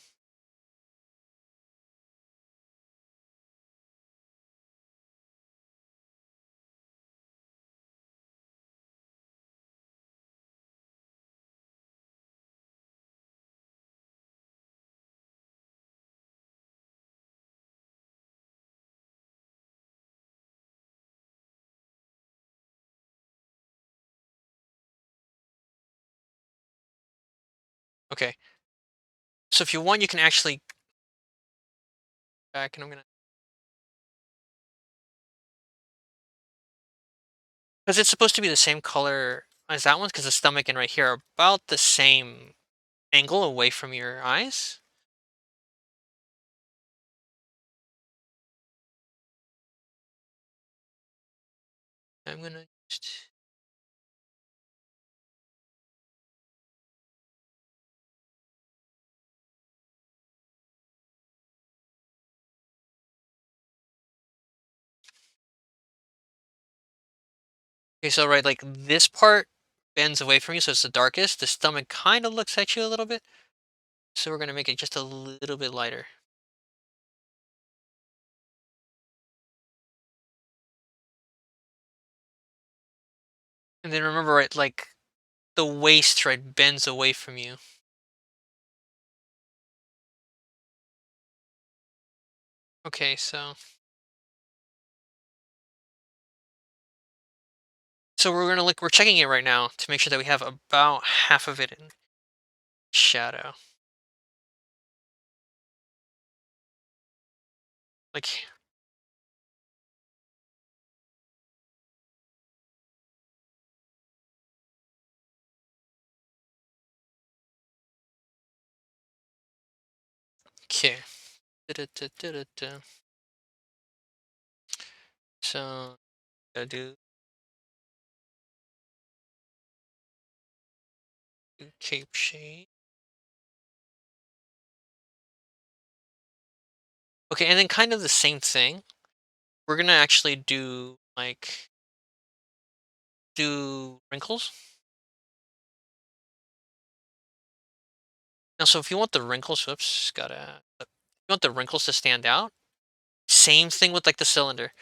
A: Okay. So if you want, you can actually back, and I'm gonna because it's supposed to be the same color as that one, because the stomach and right here are about the same angle away from your eyes. I'm gonna just okay, so right, like this part bends away from you, so it's the darkest. The stomach kind of looks at you a little bit, so we're gonna make it just a little bit lighter. And then remember, right, like the waist, right, bends away from you. Okay, so we're gonna look. We're checking it right now to make sure that we have about half of it in shadow. Like, okay. Da-da-da-da-da-da. So, gotta do cape shade. Okay, and then kind of the same thing. We're gonna actually do like do wrinkles. Now, so if you want the wrinkles, whoops, gotta. If you want the wrinkles to stand out, same thing with like the cylinder.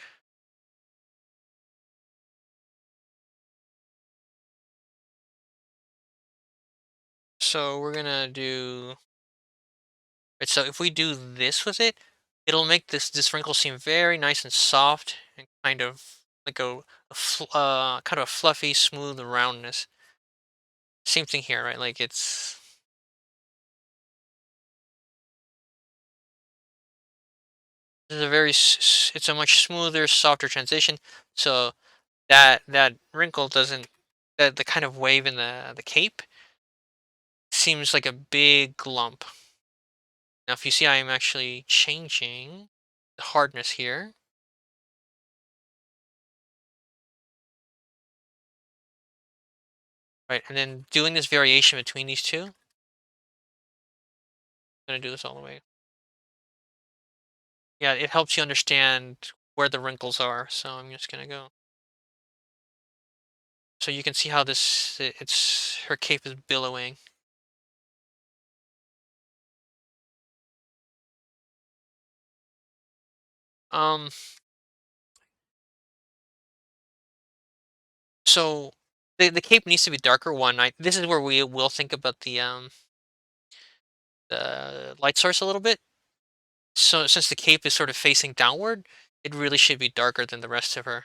A: So we're gonna do. Right, so if we do this with it, it'll make this wrinkle seem very nice and soft and kind of like kind of a fluffy, smooth roundness. Same thing here, right? Like it's a it's a much smoother, softer transition. So that wrinkle doesn't the kind of wave in the cape seems like a big lump. Now, if you see, I am actually changing the hardness here, right? And then doing this variation between these two. I'm gonna do this all the way. Yeah, it helps you understand where the wrinkles are. So I'm just gonna go. So you can see how it's her cape is billowing. Um, so the cape needs to be darker. One, this is where we will think about the light source a little bit. So since the cape is sort of facing downward, it really should be darker than the rest of her.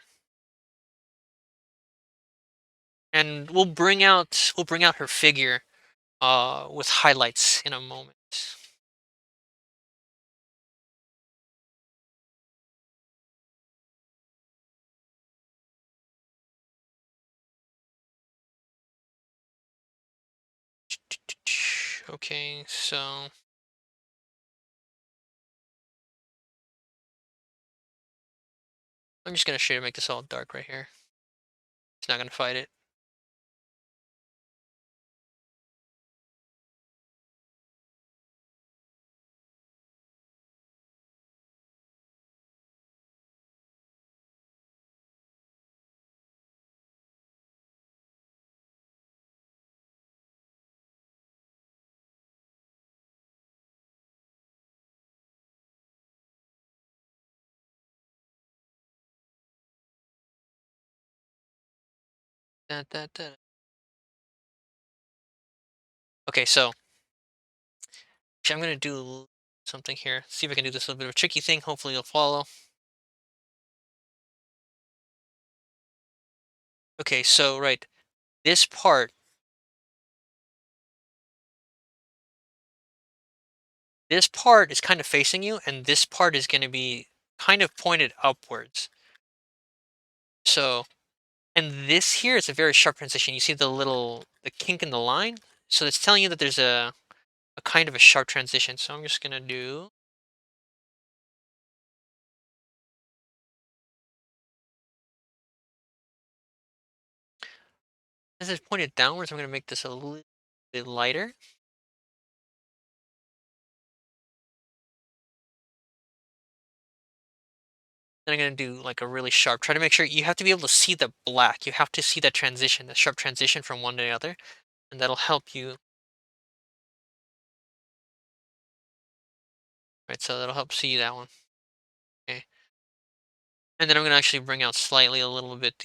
A: And we'll bring out her figure with highlights in a moment. Okay, so I'm just gonna shade make this all dark right here. It's not gonna fight it. Da, da, da. Okay, so actually, I'm gonna do something here. See if I can do this little bit of a tricky thing. Hopefully, you'll follow. Okay, so right, this part this part is kind of facing you, and this part is going to be kind of pointed upwards. So, and this here is a very sharp transition. You see the kink in the line? So it's telling you that there's a kind of a sharp transition. So I'm just going to do, this is pointed downwards. I'm going to make this a little bit lighter. Then I'm going to do like a really sharp, try to make sure you have to be able to see the black. You have to see that transition, the sharp transition from one to the other. And that'll help you, right? So that'll help see that one. Okay. And then I'm going to actually bring out slightly a little bit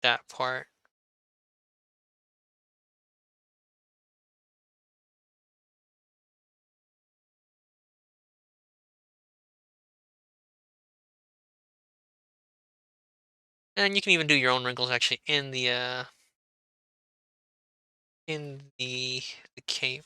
A: that part. And you can even do your own wrinkles actually in the cape.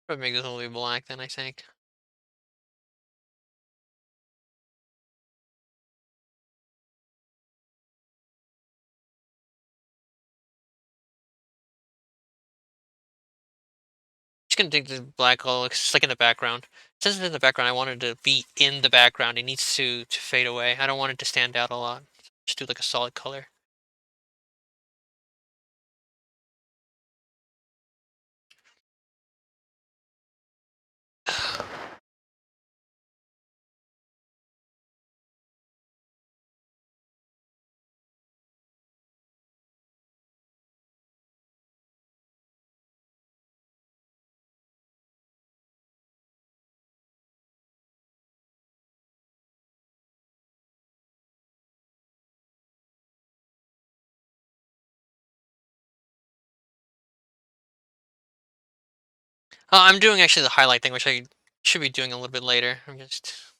A: Probably make this a little bit black then, I think. Just gonna take the black all it's like in the background. Since it's in the background, I wanted to be in the background. It needs to fade away. I don't want it to stand out a lot. Just do like a solid color. I'm doing actually the highlight thing, which I should be doing a little bit later. I'm just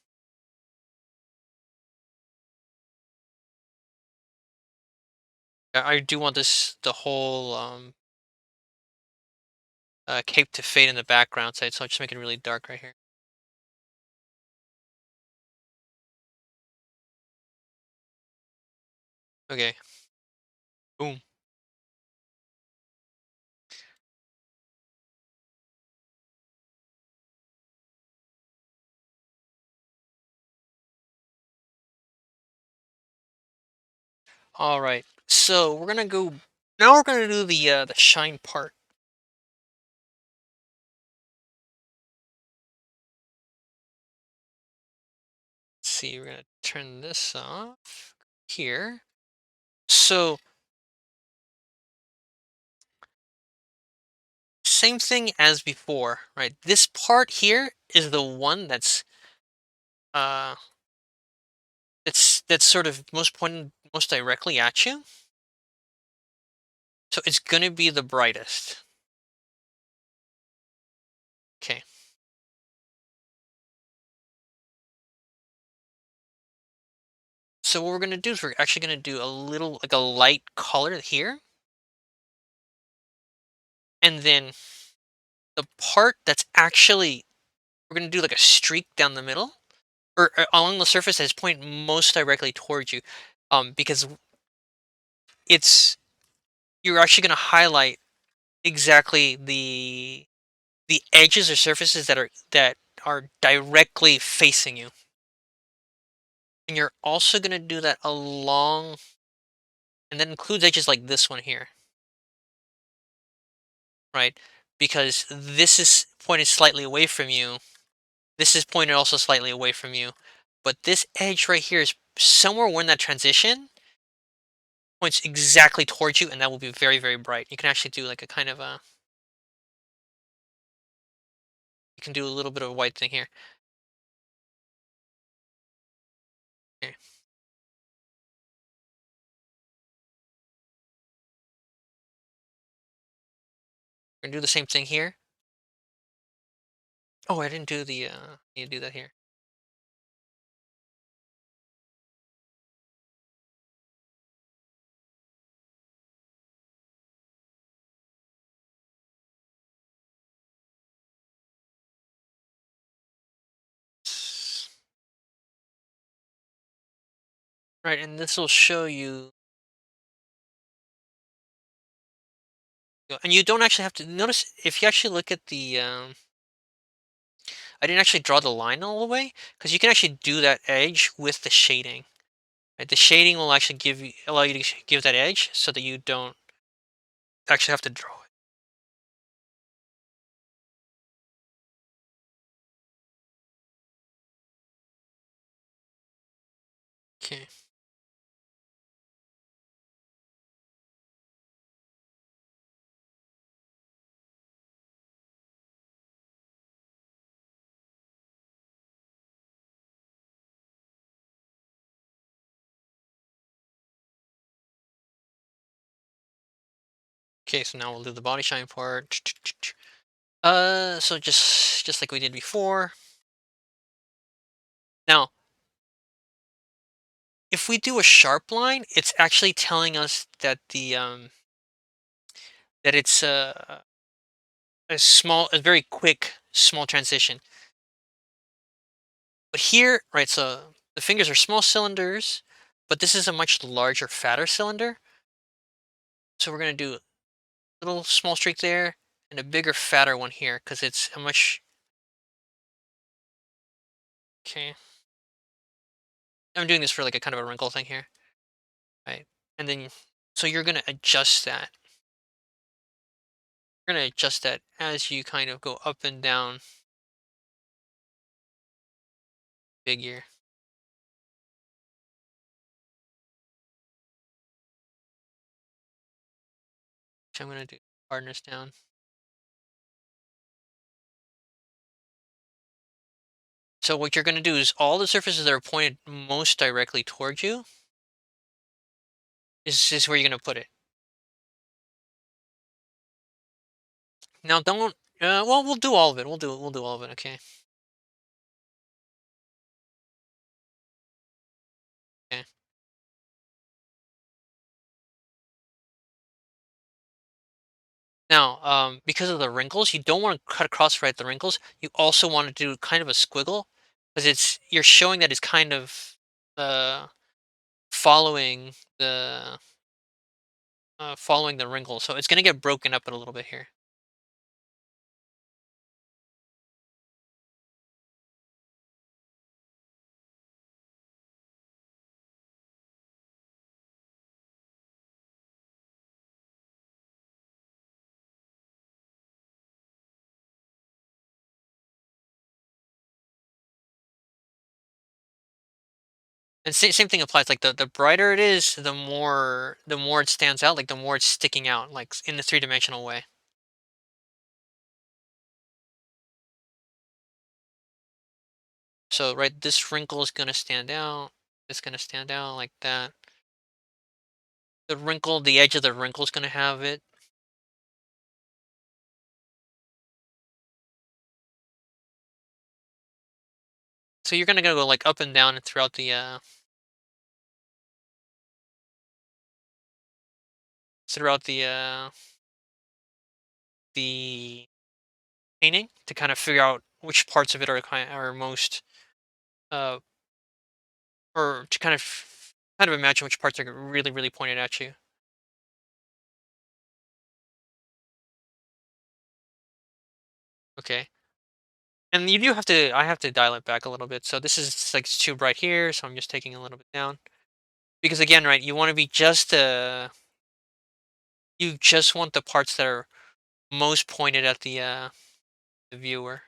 A: I do want the whole cape to fade in the background side, so I'll just make it really dark right here. Okay. Boom. All right. So we're gonna go now. We're gonna do the shine part. Let's see. We're gonna turn this off here. So same thing as before, right? This part here is the one uh that's sort of most pointed most directly at you. So it's gonna be the brightest. Okay. So what we're gonna do is we're actually gonna do a little like a light color here, and then the part that's actually we're gonna do like a streak down the middle or along the surface that's point most directly towards you, because it's you're actually gonna highlight exactly the edges or surfaces that are directly facing you. And you're also gonna do that along and that includes edges like this one here, right? Because this is pointed slightly away from you. This is pointed also slightly away from you. But this edge right here is somewhere when that transition points exactly towards you, and that will be very, very bright. You can actually do like a kind of a you can do a little bit of a white thing here. Here. We're gonna do the same thing here. Oh, I didn't do the, need to do that here. Right, and this will show you, and you don't actually have to notice if you actually look at the, I didn't actually draw the line all the way because you can actually do that edge with the shading. Right? The shading will actually allow you to give that edge so that you don't actually have to draw it. Okay. Okay, so now we'll do the body shine part. So just like we did before. Now, if we do a sharp line, it's actually telling us that that it's a very quick, small transition. But here, right, so the fingers are small cylinders, but this is a much larger, fatter cylinder. So we're gonna do a little small streak there and a bigger, fatter one here because it's a much. Okay. I'm doing this for like a kind of a wrinkle thing here, right? And then, so you're gonna adjust that. You're gonna adjust that as you kind of go up and down figure. Which I'm gonna do hardness down. So what you're gonna do is all the surfaces that are pointed most directly towards you is where you're gonna put it. Now don't. Well, we'll do all of it. We'll do all of it. Okay. Okay. Now, because of the wrinkles, you don't want to cut across right at the wrinkles. You also want to do kind of a squiggle because you're showing that it's kind of uh, following the following the wrinkle. So it's gonna get broken up a little bit here. And same thing applies. Like the brighter it is, the more it stands out. Like the more it's sticking out, like in the 3-dimensional way. So right, this wrinkle is gonna stand out. It's gonna stand out like that. The edge of the wrinkle is gonna have it. So you're gonna go like up and down throughout the painting to kind of figure out which parts of it are most uh or to kind of imagine which parts are really pointed at you. Okay. And you do have to I have to dial it back a little bit. So this is like it's too bright here, so I'm just taking a little bit down. Because again, right, you want to be you just want the parts that are most pointed at the viewer.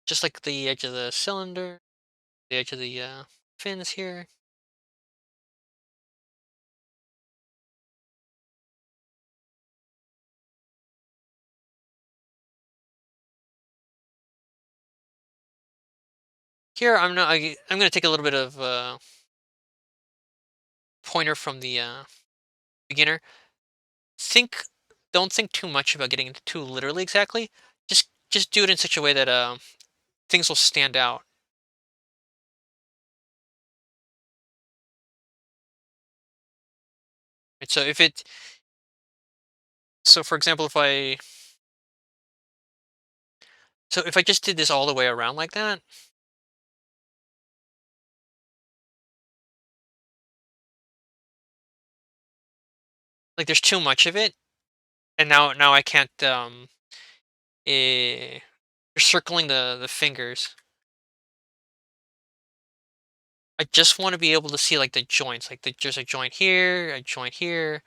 A: Just like the edge of the cylinder, the edge of the fins here. Here, I'm gonna take a little bit of pointer from the beginner. Think, don't think too much about getting into too literally exactly. Just do it in such a way that things will stand out. Right? So for example, if I just did this all the way around like that, like there's too much of it, and now I can't you're circling the fingers. I just want to be able to see like the joints, like there's a joint here, a joint here.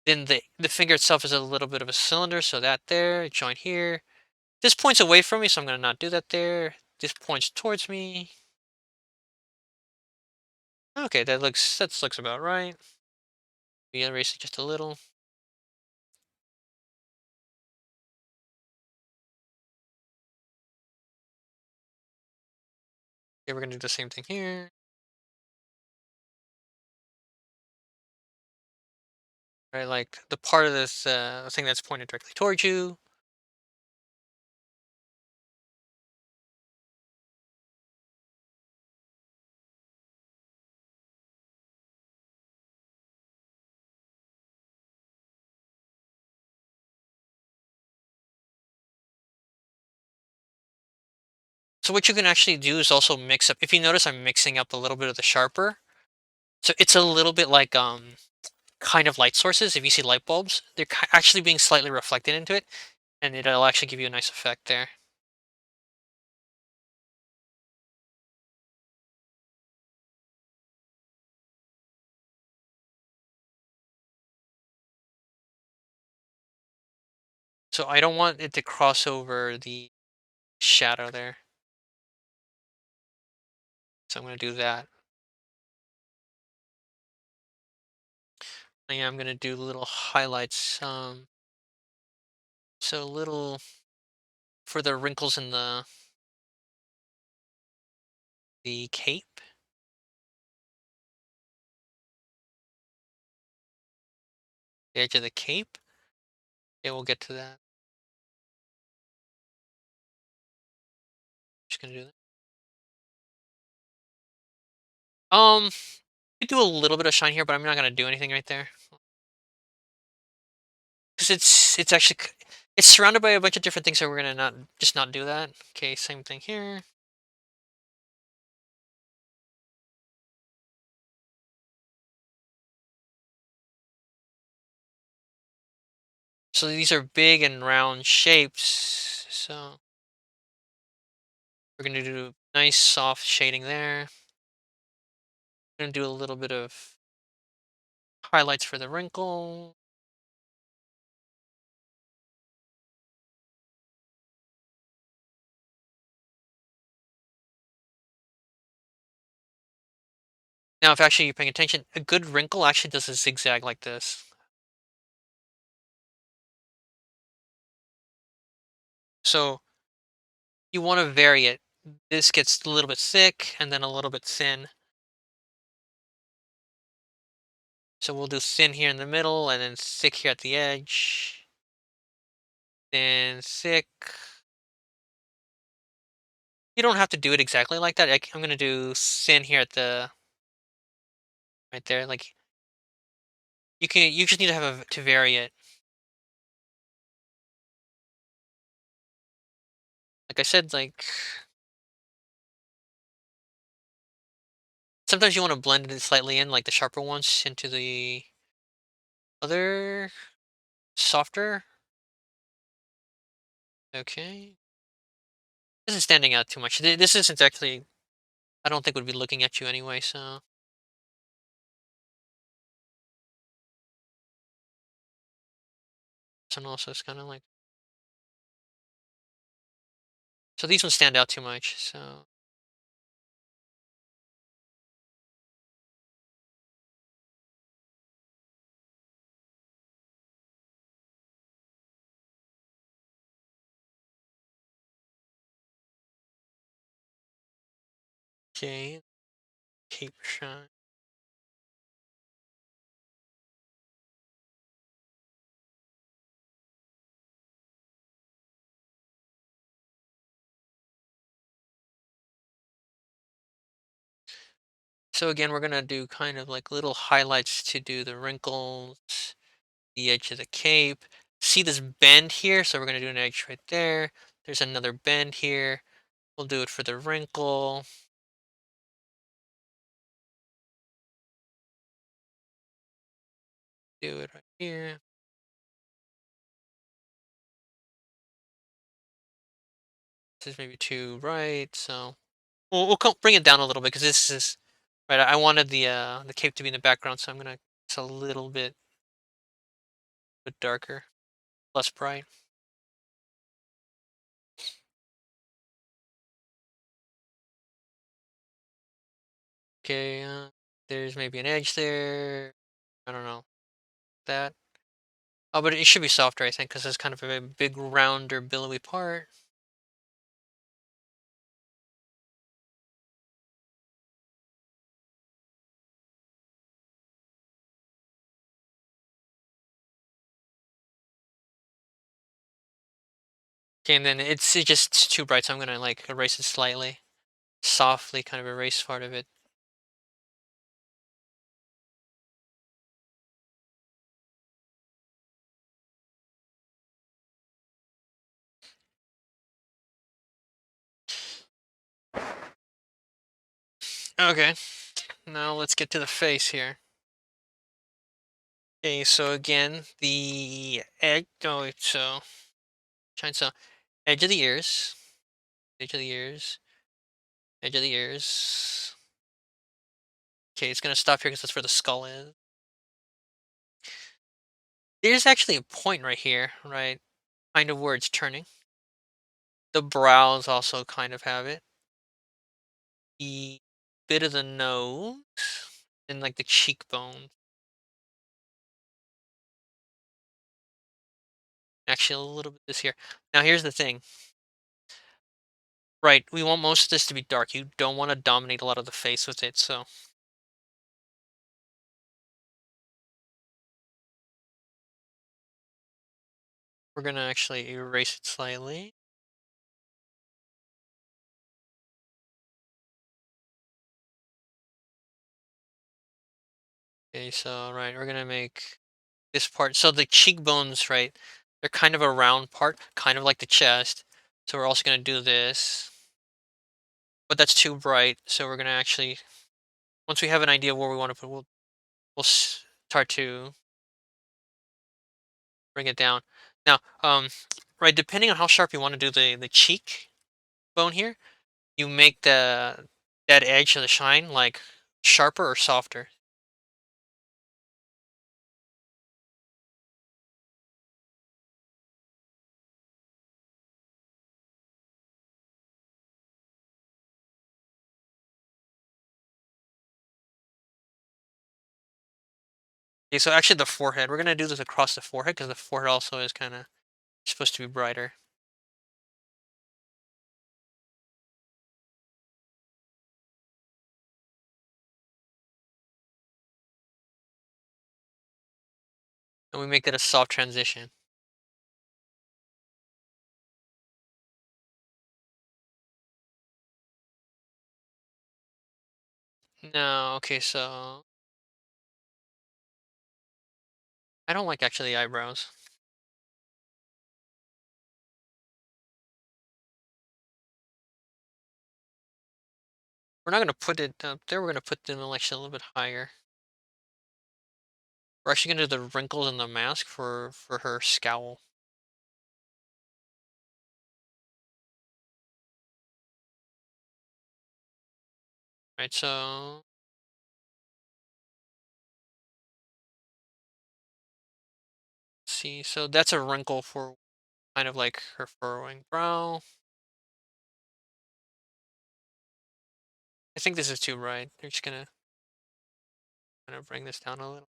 A: Then the finger itself is a little bit of a cylinder, so that there, a joint here. This points away from me, so I'm gonna not do that there. This points towards me. Okay, that looks about right. We erase it just a little. Okay, we're gonna do the same thing here. Right, like the part of this thing that's pointed directly towards you. So what you can actually do is also mix up. If you notice, I'm mixing up a little bit of the sharper. So it's a little bit like kind of light sources. If you see light bulbs, they're actually being slightly reflected into it, and it'll actually give you a nice effect there. So I don't want it to cross over the shadow there. So I'm going to do that. And yeah, I'm going to do little highlights. So little for the wrinkles in the cape, the edge of the cape. Yeah, we'll get to that. Just going to do that. We do a little bit of shine here, but I'm not going to do anything right there because it's actually it's surrounded by a bunch of different things, so we're going to not do that. Okay, same thing here. So these are big and round shapes. So we're going to do nice soft shading there. Gonna do a little bit of highlights for the wrinkle. Now, if actually you're paying attention, a good wrinkle actually does a zigzag like this. So you want to vary it. This gets a little bit thick and then a little bit thin. So we'll do thin here in the middle and then thick here at the edge. Then thick. You don't have to do it exactly like that. I'm gonna do thin here at the right there. Like you just need to have to vary it. Like I said, like sometimes you want to blend it slightly in, like the sharper ones into the other softer. Okay. This is standing out too much. This isn't actually. I don't think would be looking at you anyway. So, and also it's kind of like. So these ones stand out too much. So Okay, cape shine. So again, we're gonna do kind of like little highlights to do the wrinkles, the edge of the cape. See this bend here? So we're gonna do an edge right there. There's another bend here. We'll do it for the wrinkle. Do it right here. This is maybe too right, so we'll bring it down a little bit because this is right. I wanted the cape to be in the background, so I'm gonna it's a little bit darker, less bright. Okay, there's maybe an edge there. I don't know that. Oh, but it should be softer, I think, because it's kind of a big, rounder, billowy part. Okay, and then it's just too bright, so I'm gonna like erase it slightly, softly, kind of erase part of it. Okay, now let's get to the face here. Okay, so again, the edge. Oh, so trying so edge of the ears, edge of the ears, edge of the ears. Okay, it's gonna stop here because that's where the skull is. There's actually a point right here, right? Kind of where it's turning. The brows also kind of have it. The bit of the nose and like the cheekbone. Actually, a little bit this here. Now, here's the thing. Right, we want most of this to be dark. You don't want to dominate a lot of the face with it, so we're gonna actually erase it slightly. Okay, so right, we're gonna make this part. So the cheekbones, right, they're kind of a round part, kind of like the chest. So we're also gonna do this, but that's too bright. So we're gonna actually, once we have an idea where we want to put, we'll start to bring it down. Now, right, depending on how sharp you want to do the cheek bone here, you make that edge of the shine like sharper or softer. Okay, so actually the forehead, we're gonna do this across the forehead because the forehead also is kind of supposed to be brighter. And we make that a soft transition. No, okay, so I don't like actually the eyebrows. We're not gonna put it up there. We're gonna put them actually a little bit higher. We're actually gonna do the wrinkles in the mask for her scowl. Right, so see, so that's a wrinkle for kind of like her furrowing brow. I think this is too bright. They're just gonna kind of bring this down a little.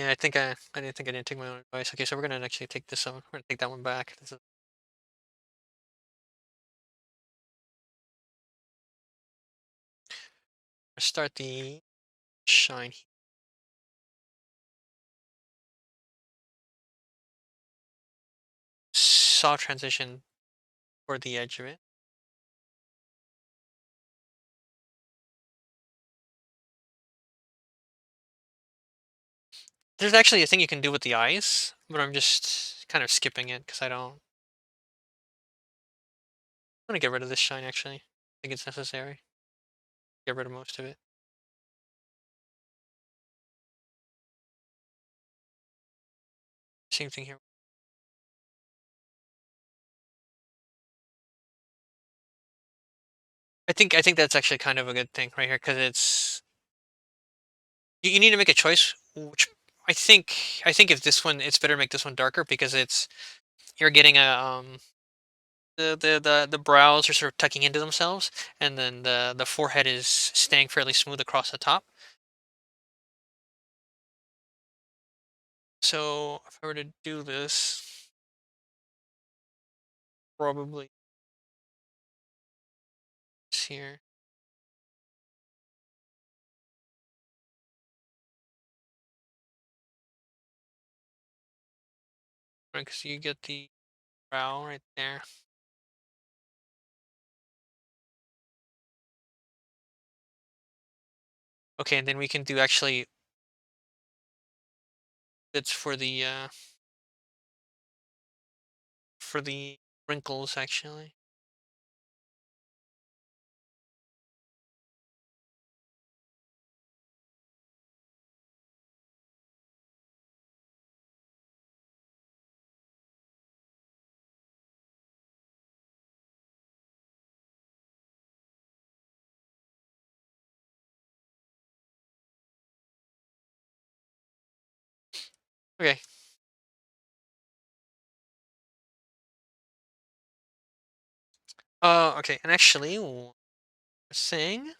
A: Yeah, I didn't think I didn't take my own advice. Okay, so we're gonna actually take this one. We're gonna take that one back. This is, start the shine. Soft transition for the edge of it. There's actually a thing you can do with the eyes, but I'm just kind of skipping it because I don't. I'm gonna get rid of this shine actually. I think it's necessary. Get rid of most of it. Same thing here. I think that's actually kind of a good thing right here because it's you need to make a choice. Which I think if this one, it's better to make this one darker because it's you're getting a the brows are sort of tucking into themselves, and then the forehead is staying fairly smooth across the top. So if I were to do this, probably this here, right? Because you get the brow right there. Okay, and then we can do actually it's for the wrinkles actually. Okay. Okay, and actually, one thing.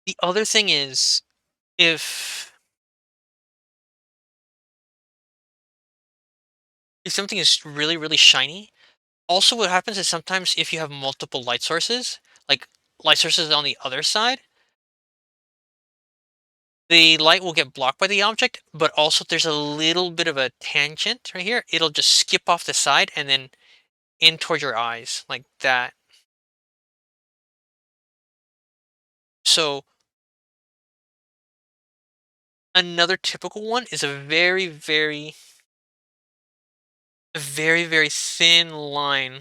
A: The other thing is if if something is really really shiny. Also, what happens is sometimes if you have multiple light sources, like light sources on the other side, the light will get blocked by the object, but also there's a little bit of a tangent right here. It'll just skip off the side and then in toward your eyes like that. So another typical one is a very thin line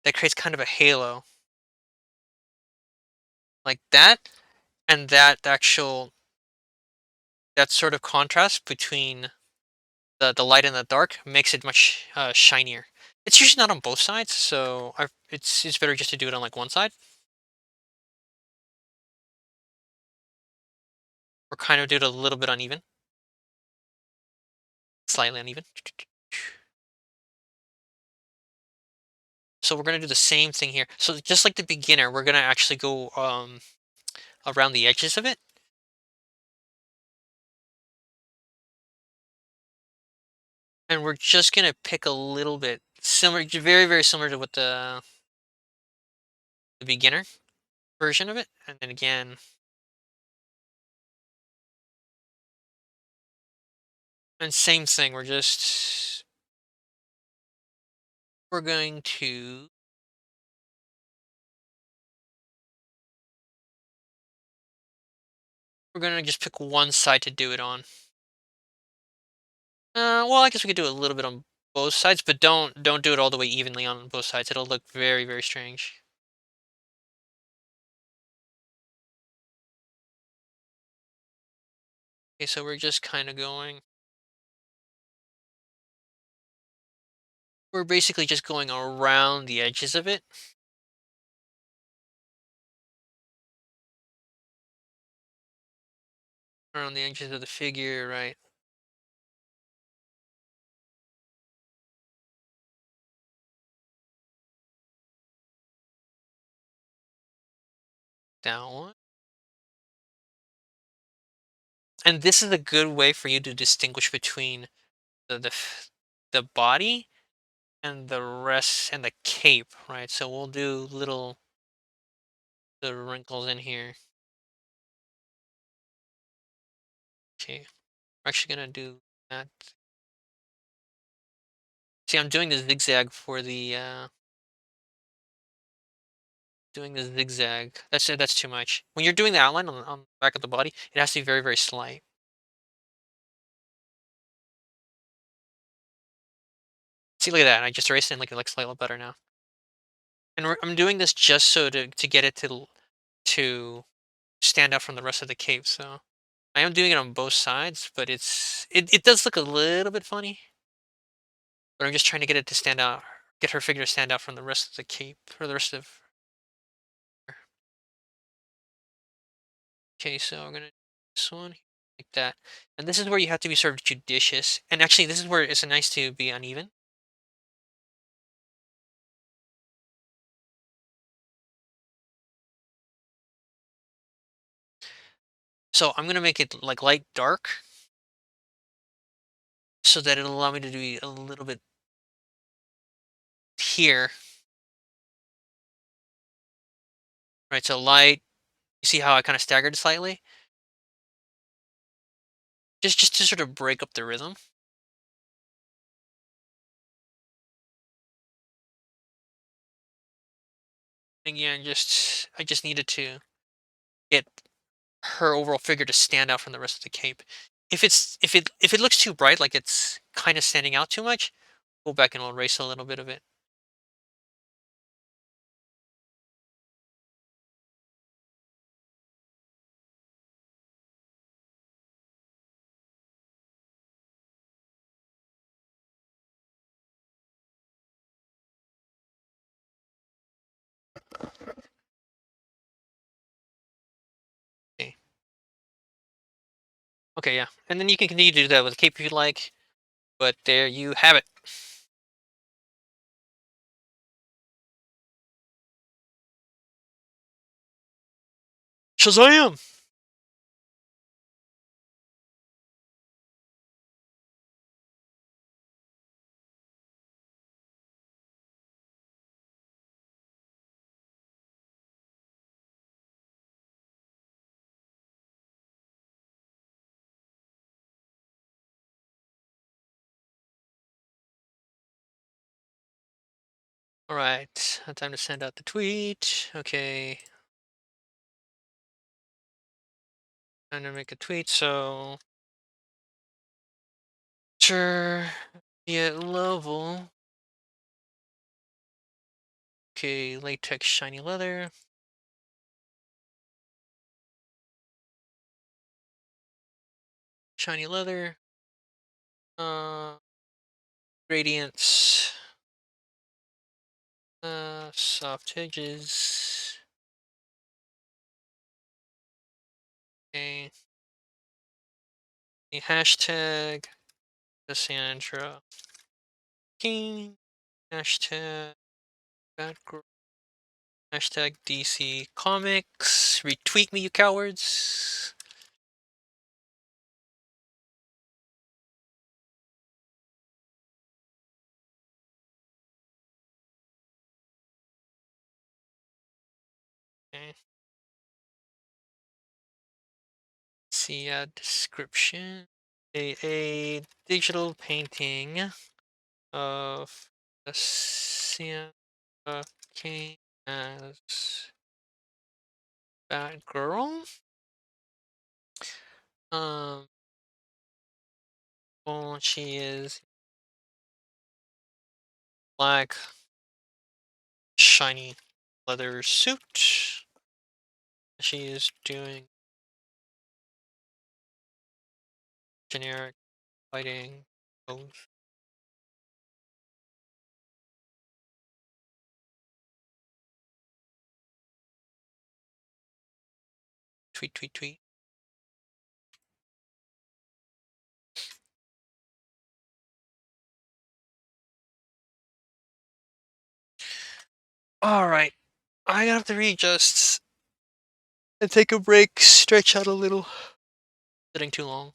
A: that creates kind of a halo like that, and that sort of contrast between the light and the dark makes it much shinier. It's usually not on both sides, so it's better just to do it on like one side, or kind of do it a little bit uneven, slightly uneven. So we're gonna do the same thing here. So just like the beginner, we're gonna actually go around the edges of it, and we're just gonna pick a little bit similar, very similar to what the beginner version of it, and then again, and same thing. We're going to we're gonna just pick one side to do it on. Well, I guess we could do a little bit on both sides, but don't do it all the way evenly on both sides. It'll look very strange. Okay, so we're just kind of going. We're basically just going around the edges of it, around the edges of the figure, right? that one. And this is a good way for you to distinguish between the body and the rest and the cape, right? So we'll do little the wrinkles in here. Okay, we're actually gonna do that. See, I'm doing the zigzag for the doing the zigzag. That's too much. When you're doing the outline on the back of the body, it has to be very, very slight. See, look at that. I just erased it and like it looks slightly better now. And I'm doing this just so to get it to stand out from the rest of the cape. So I am doing it on both sides, but it does look a little bit funny. But I'm just trying to get it to stand out, get her figure to stand out from the rest of the cape or the rest of her. Okay, so I'm gonna do this one like that. And this is where you have to be sort of judicious. And actually, this is where it's nice to be uneven. So I'm gonna make it like light dark so that it'll allow me to do a little bit here. Right, so light. You see how I kind of staggered slightly? Just to sort of break up the rhythm. Again, just I just needed to get her overall figure to stand out from the rest of the cape. If it looks too bright, like it's kind of standing out too much, go back and we'll erase a little bit of it. Okay. Okay, yeah. And then you can continue to do that with the cape if you like. But there you have it. Shazam! All right, time to send out the tweet. Okay, time to make a tweet. So, sure, get level. Okay, latex shiny leather. Shiny leather. Uh, gradients. Soft edges. Okay. A hashtag Cassandra Cain. Hashtag Batgirl. Hashtag DC Comics. Retweet me, you cowards. Okay. See description. A digital painting of Cassandra Cain as Batgirl. Um, well, she is black, shiny leather suit. She is doing generic fighting pose. Tweet, tweet, tweet. All right, I have to readjust and take a break, stretch out a little. Sitting too long.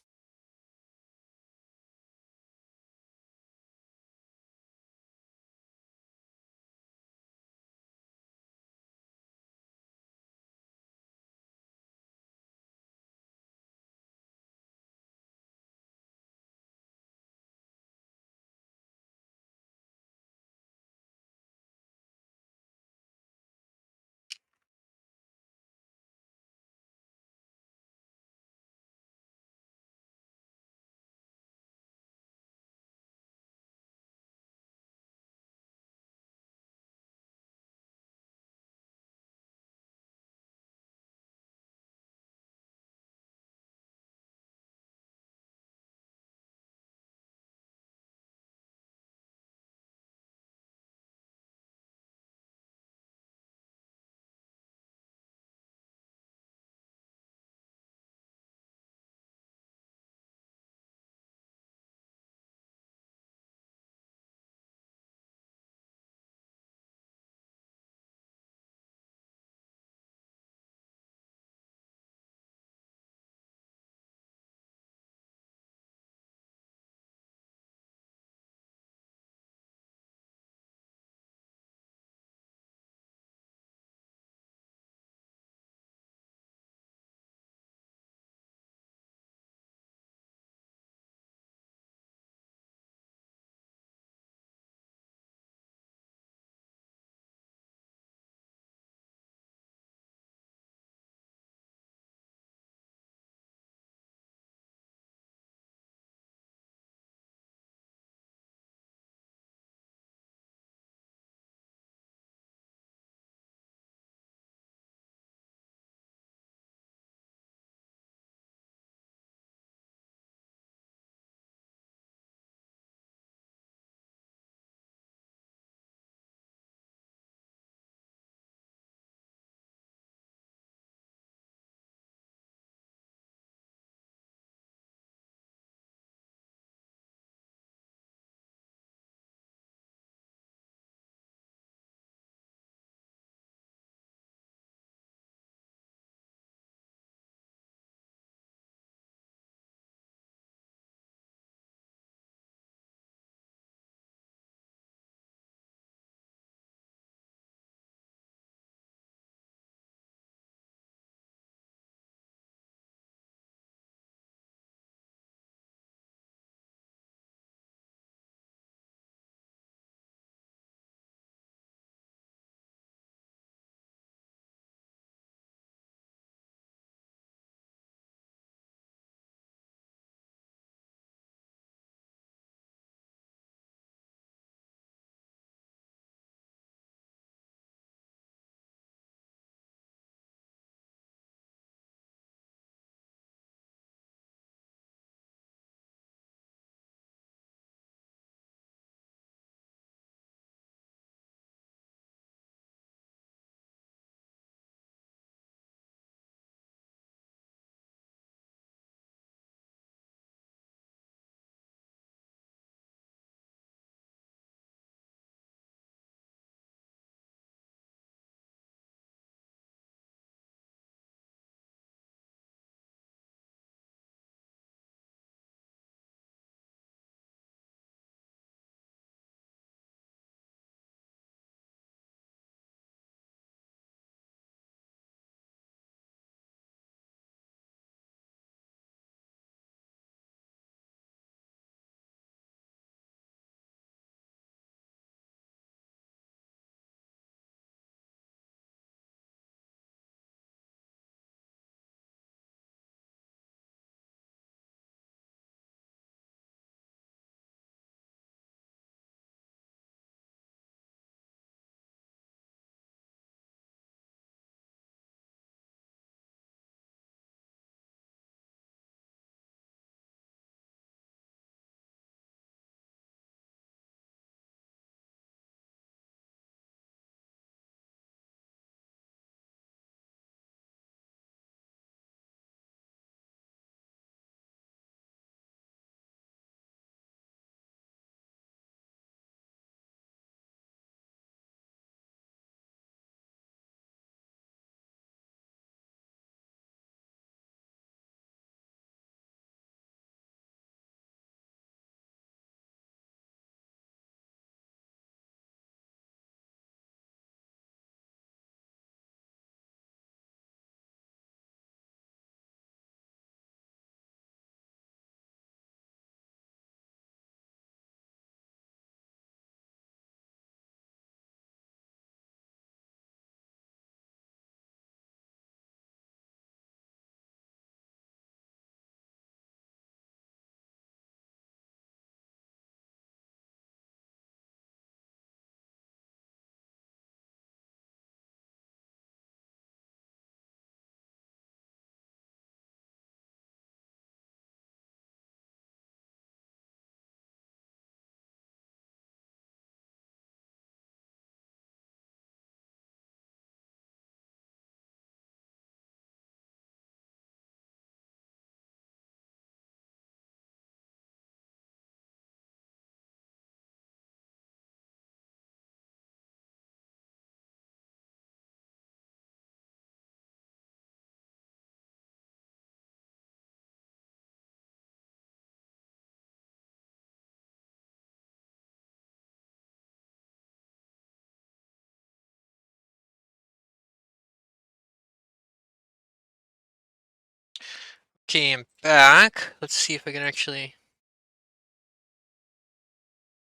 A: Okay, I'm back. Let's see if I can actually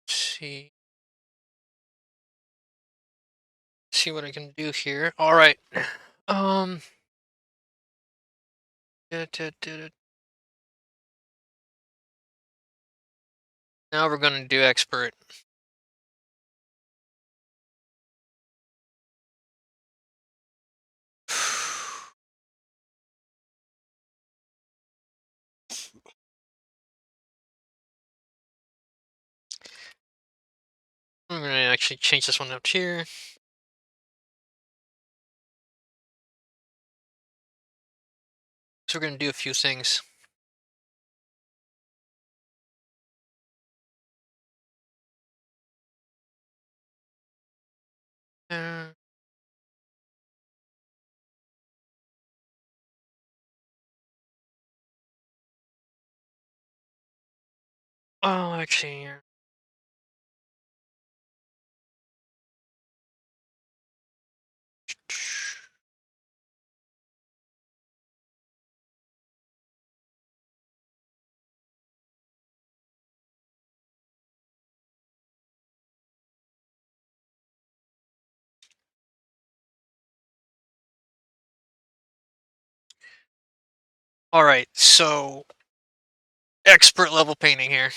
A: see what I can do here. All right. Um. Now we're gonna do expert. I'm gonna actually change this one up here. So we're gonna do a few things. Uh, oh, actually, all right. So expert level painting here.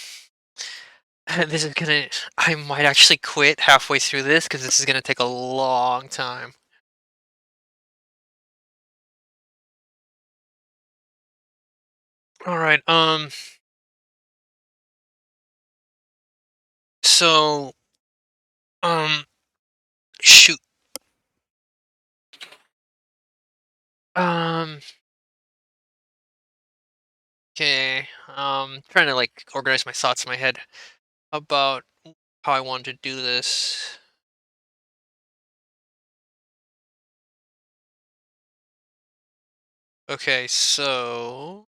A: This is gonna. I might actually quit halfway through this because this is gonna take a long time. All right. So. Um. Shoot. Um. Okay. Trying to like organize my thoughts in my head about how I want to do this. Okay. So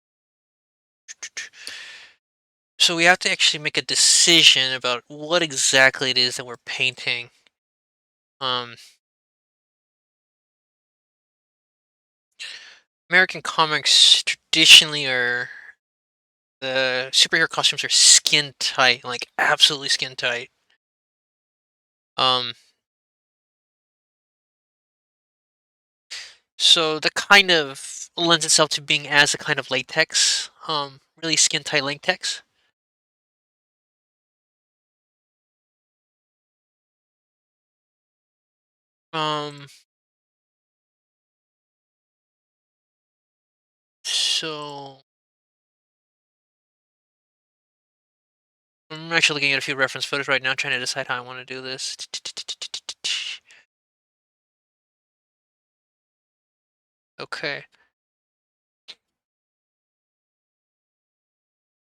A: we have to actually make a decision about what exactly it is that we're painting. Um. American comics traditionally are the superhero costumes are skin tight, like absolutely skin tight. Um, so that kind of lends itself to being as a kind of latex, really skin tight latex. Um, so I'm actually looking at a few reference photos right now, trying to decide how I want to do this. Okay,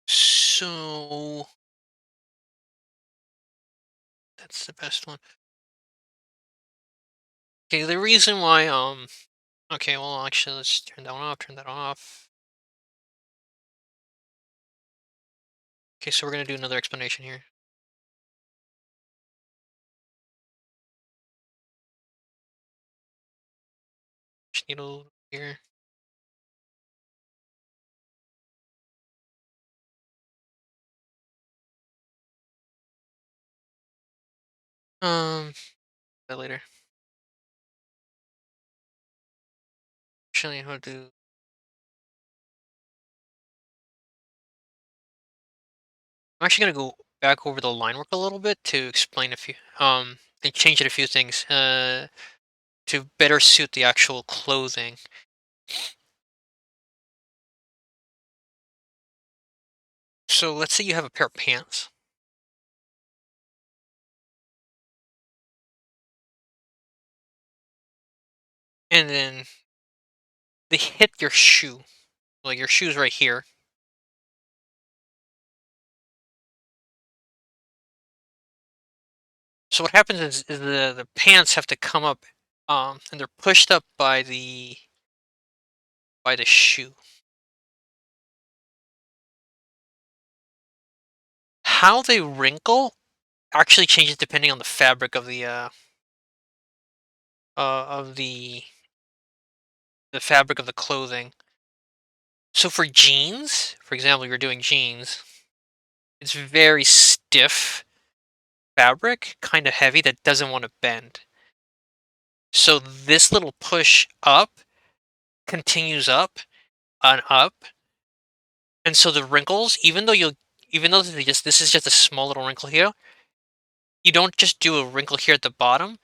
A: so that's the best one. Okay, the reason why, okay, well, actually, let's turn that one off, turn that off. Okay, so we're gonna do another explanation here. Just needle here. That later. Actually, how to do. I'm actually gonna go back over the line work a little bit to explain a few, and change it a few things, to better suit the actual clothing. So let's say you have a pair of pants, and then they hit your shoe, like your shoe's right here. So what happens is the pants have to come up, and they're pushed up by the shoe. How they wrinkle actually changes depending on the fabric of the fabric of the clothing. So for jeans, for example, you're doing jeans, it's very stiff fabric, kind of heavy that doesn't want to bend. So this little push up continues up and up, and so the wrinkles, even though this is just a small little wrinkle here, you don't just do a wrinkle here at the bottom.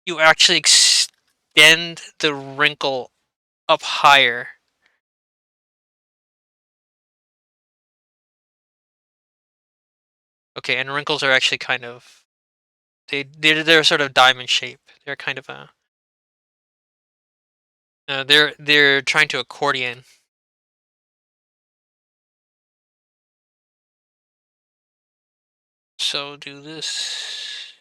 A: You actually extend the wrinkle up higher. Okay, and wrinkles are actually kind of they're sort of diamond shape. They're kind of a they're trying to accordion. So do this.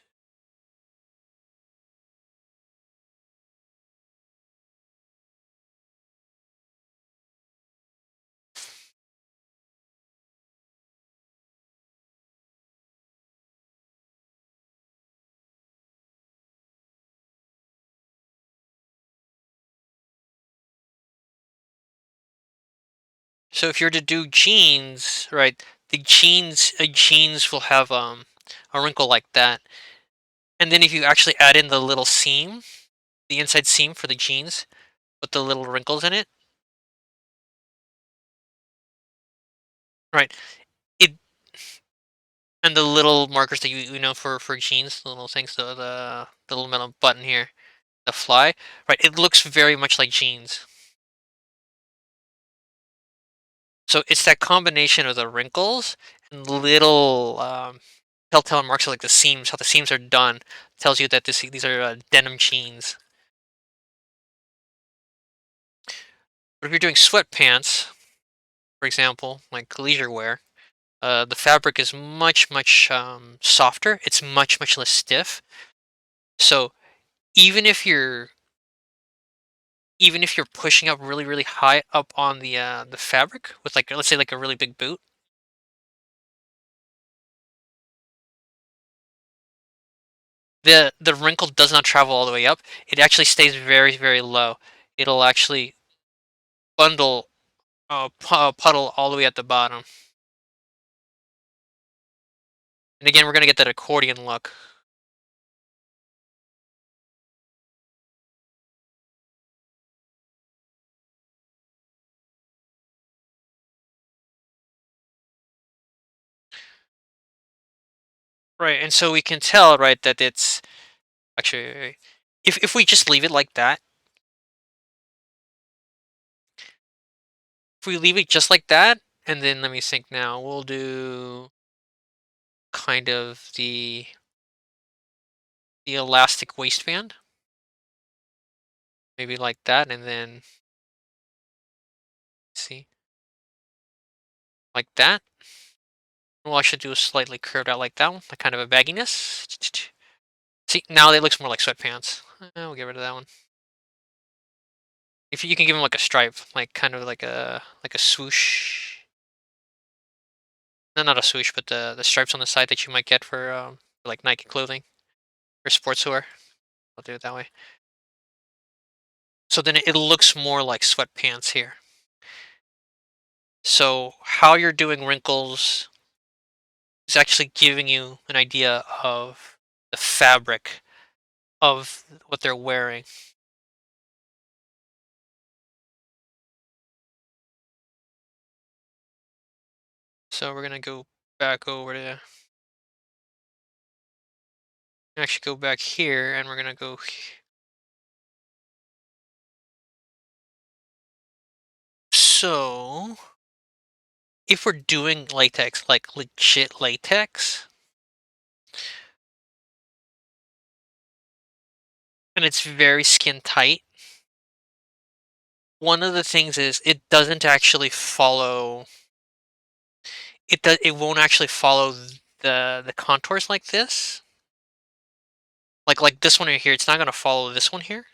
A: So if you're to do jeans, right? Jeans will have a wrinkle like that. And then if you actually add in the little seam, the inside seam for the jeans with the little wrinkles in it, right? It and the little markers that you know for jeans, the little things, the little metal button here, the fly, right? It looks very much like jeans. So it's that combination of the wrinkles and little telltale marks, like the seams, how the seams are done, tells you that these are denim jeans. But if you're doing sweatpants, for example, like leisure wear, the fabric is much softer. It's much less stiff. So even if you're even if you're pushing up really high up on the fabric with, like, let's say, like a really big boot, the wrinkle does not travel all the way up. It actually stays very low. It'll actually bundle puddle all the way at the bottom. And again, we're gonna get that accordion look. Right, and so we can tell, right, that it's actually, if we just leave it like that, if we leave it just like that, and then let me think now, we'll do kind of the elastic waistband, maybe like that, and then see, like that. We'll actually do a slightly curved out like that one, like kind of a bagginess. See, now it looks more like sweatpants. We'll get rid of that one. If you can give them like a stripe, like kind of like a swoosh. No, not a swoosh, but the stripes on the side that you might get for like Nike clothing or sportswear. I'll do it that way. So then it looks more like sweatpants here. So how you're doing wrinkles is actually giving you an idea of the fabric of what they're wearing. So we're gonna go back over to actually go back here, and we're gonna go. So if we're doing latex, like legit latex, and it's very skin tight, one of the things is it doesn't actually follow. It won't actually follow the contours like this. Like this one right here, it's not gonna follow this one here.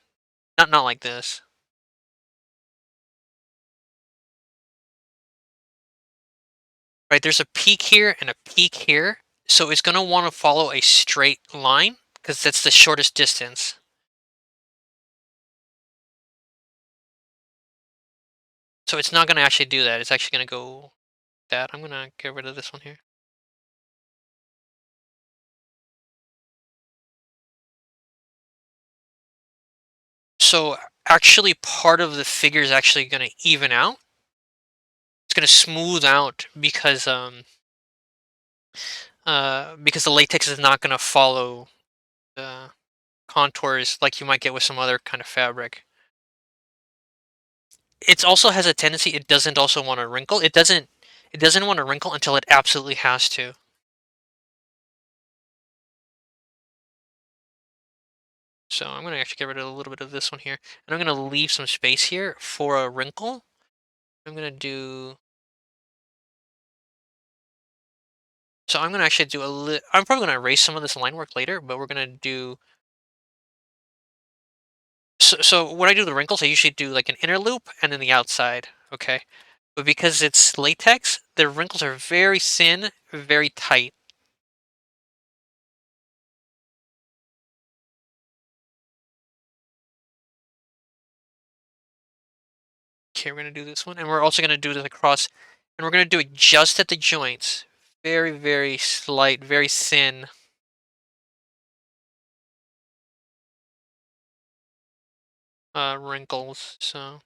A: Not like this. Right? There's a peak here and a peak here, so it's gonna want to follow a straight line because that's the shortest distance. So it's not gonna actually do that. It's actually gonna go that. I'm gonna get rid of this one here. So actually part of the figure is actually gonna even out. It's gonna smooth out because the latex is not gonna follow the contours like you might get with some other kind of fabric. It also has a tendency, it doesn't also want to wrinkle. It doesn't want to wrinkle until it absolutely has to. So I'm gonna actually get rid of a little bit of this one here. And I'm gonna leave some space here for a wrinkle. I'm gonna do so I'm gonna actually do I'm probably gonna erase some of this line work later, but we're gonna do so when I do the wrinkles, I usually do like an inner loop and then the outside. Okay. But because it's latex, the wrinkles are very thin, very tight. Okay, we're gonna do this one, and we're also gonna do this across, and we're gonna do it just at the joints. Very, very slight, very thin wrinkles. So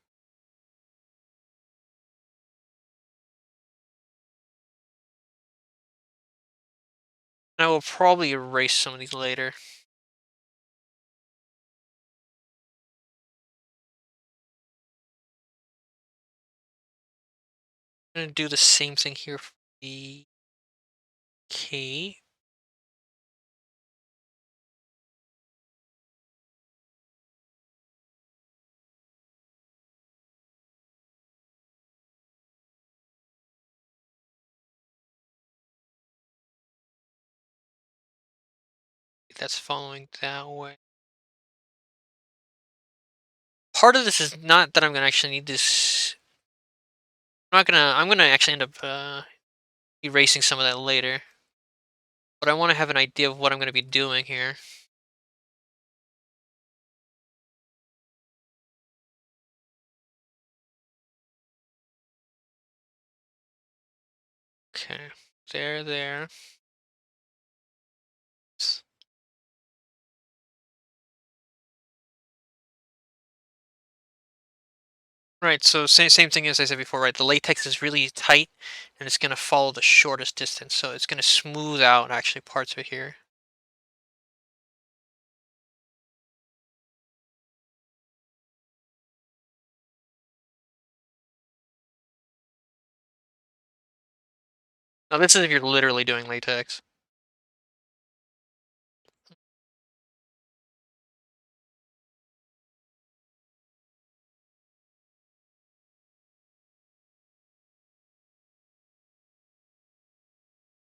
A: I will probably erase some of these later. I'm gonna do the same thing here for the K. That's following that way. Part of this is not that I'm gonna actually need this. I'm not gonna. I'm gonna actually end up erasing some of that later. But I want to have an idea of what I'm gonna be doing here. Okay, there. Right, so same thing as I said before, right? The latex is really tight and it's gonna follow the shortest distance, so it's gonna smooth out actually parts of it here. Now this is if you're literally doing latex.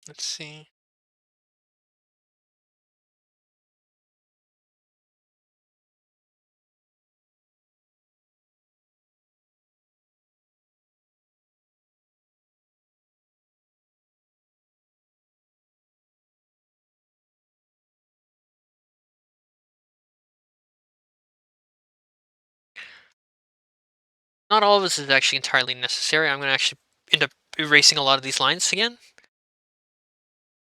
A: Let's see. Not all of this is actually entirely necessary. I'm gonna actually end up erasing a lot of these lines again.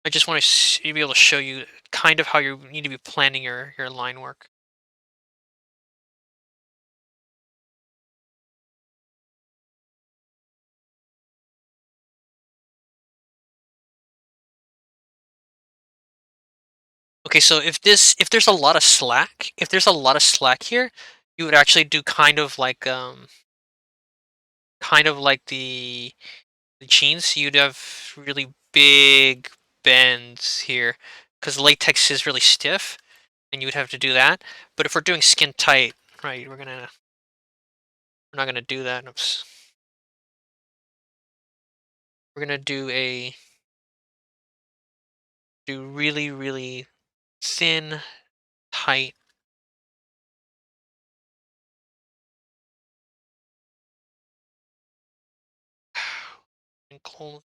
A: I just want to be able to show you kind of how you need to be planning your line work. Okay, so if there's a lot of slack, if there's a lot of slack here, you would actually do kind of like the jeans, you'd have really big bends here because latex is really stiff, and you would have to do that. But if we're doing skin tight, right, we're not gonna do that. Oops. We're gonna do really really thin, tight. Wrinkle.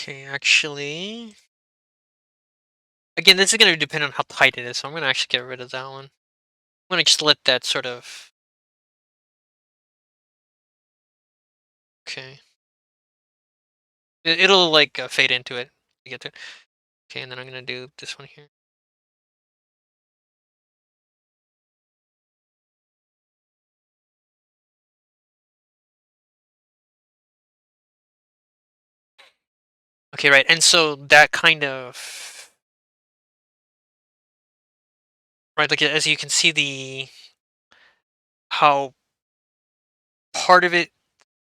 A: Okay, actually, again, this is going to depend on how tight it is, so I'm going to actually get rid of that one. I'm going to just let that sort of. Okay. It'll like fade into it to get to it. Okay, and then I'm going to do this one here. Okay, right. And so that kind of. Right, like as you can see, how part of it,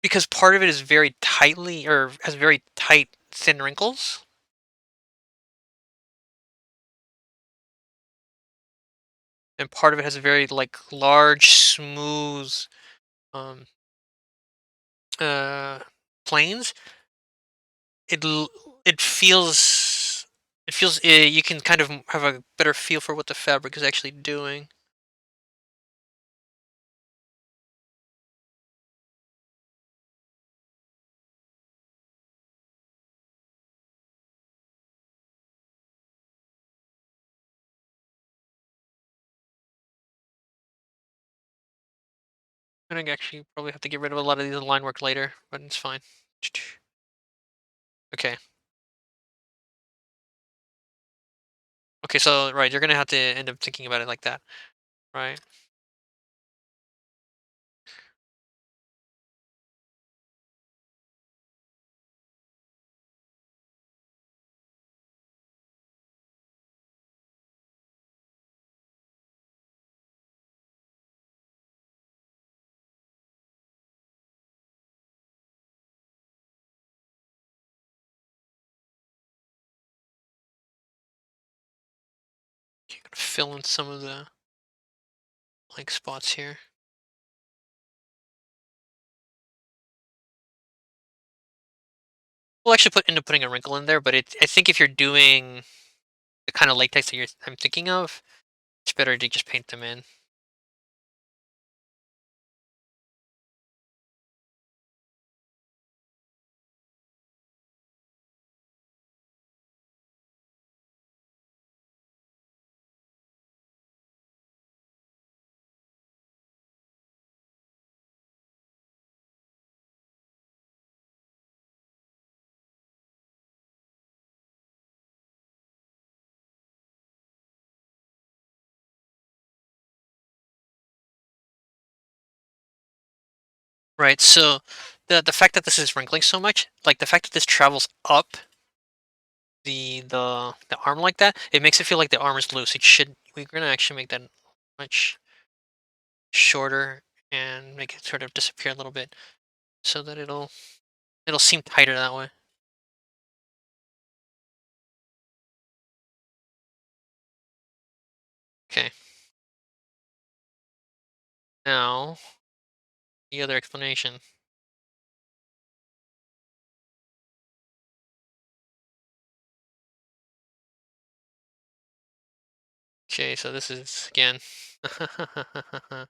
A: because part of it is very tightly or has very tight thin wrinkles, and part of it has a very like large smooth um uh planes. it l- it feels you can kind of have a better feel for what the fabric is actually doing. I think actually probably have to get rid of a lot of these line work later, but it's fine. Okay. Okay, so right, you're gonna have to end up thinking about it like that, right? You're gonna fill in some of the blank spots here. We'll actually end up putting a wrinkle in there, but I think if you're doing the kind of latex that I'm thinking of, it's better to just paint them in. Right. So the fact that this is wrinkling so much, like the fact that this travels up the arm like that, it makes it feel like the arm is loose. We're gonna actually make that much shorter and make it sort of disappear a little bit so that it'll seem tighter that way. Okay. Now the other explanation. Okay, so this is again. I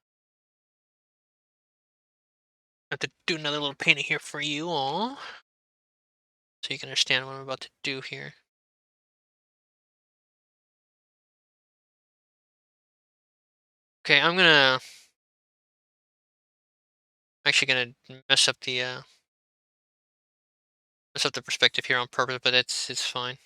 A: have to do another little painting here for you all, so you can understand what I'm about to do here. Okay, actually gonna mess up the perspective here on purpose, but it's fine.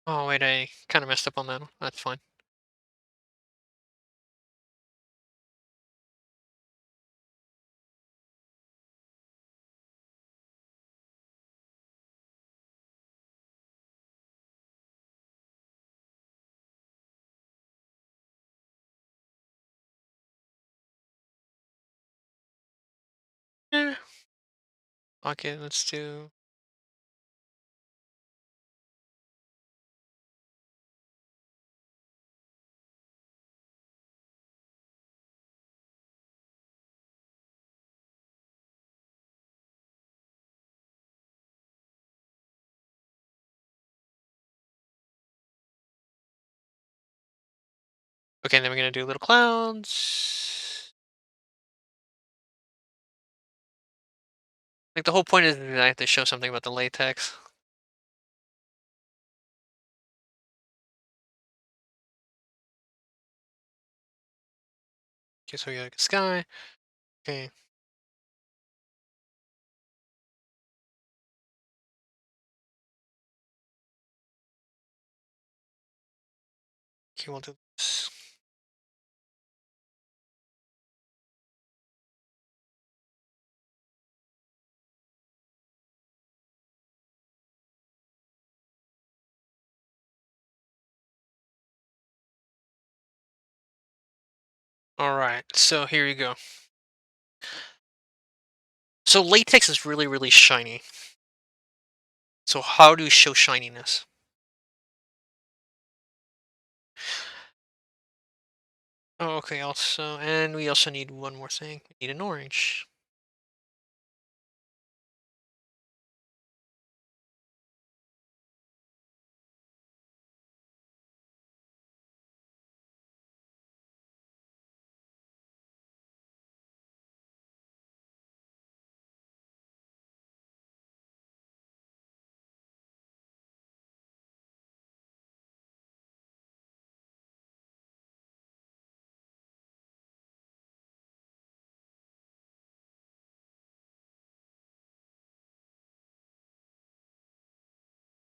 A: Oh wait, I kind of messed up on that one. That's fine. Eh, okay, let's do. Okay, then we're gonna do little clouds. Like the whole point is that I have to show something about the latex. Okay, so we got a sky. Okay. Okay, we'll do this. All right, so here you go. So latex is really, really shiny. So how do you show shininess? Oh, okay, also, and we also need one more thing. We need an orange.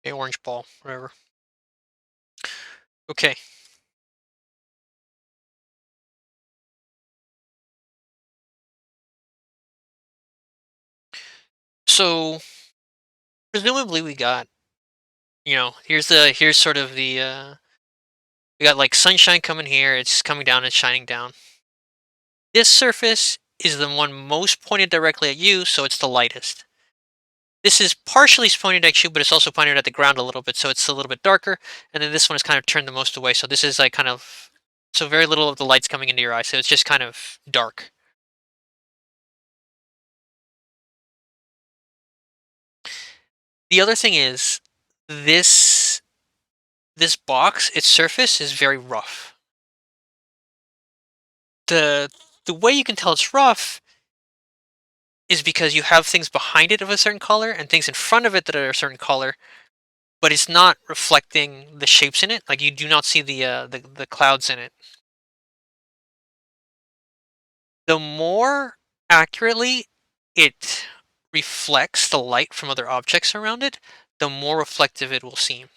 A: A orange ball, whatever. Okay, so presumably we got, here's sort of we got like sunshine coming here. It's coming down and shining down. This surface is the one most pointed directly at you, so it's the lightest. This is partially pointed at you, but it's also pointed at the ground a little bit, so it's a little bit darker. And then this one is kind of turned the most away, so this is like kind of so very little of the light's coming into your eye, so it's just kind of dark. The other thing is this this box, its surface is very rough. The the way you can tell it's rough is because you have things behind it of a certain color and things in front of it that are a certain color, but it's not reflecting the shapes in it. Like you do not see the clouds in it. The more accurately it reflects the light from other objects around it, the more reflective it will seem.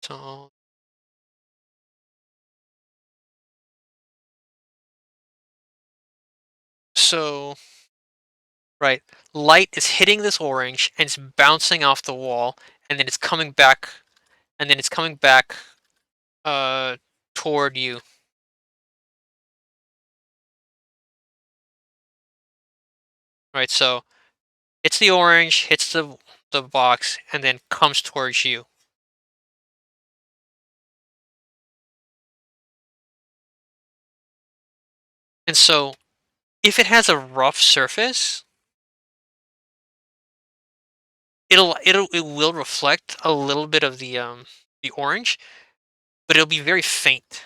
A: So, so right, light is hitting this orange and it's bouncing off the wall, and then it's coming back, and then it's coming back uh toward you. Right, so hits the orange, hits the box, and then comes towards you. And so if it has a rough surface, it will reflect a little bit of the orange, but it'll be very faint.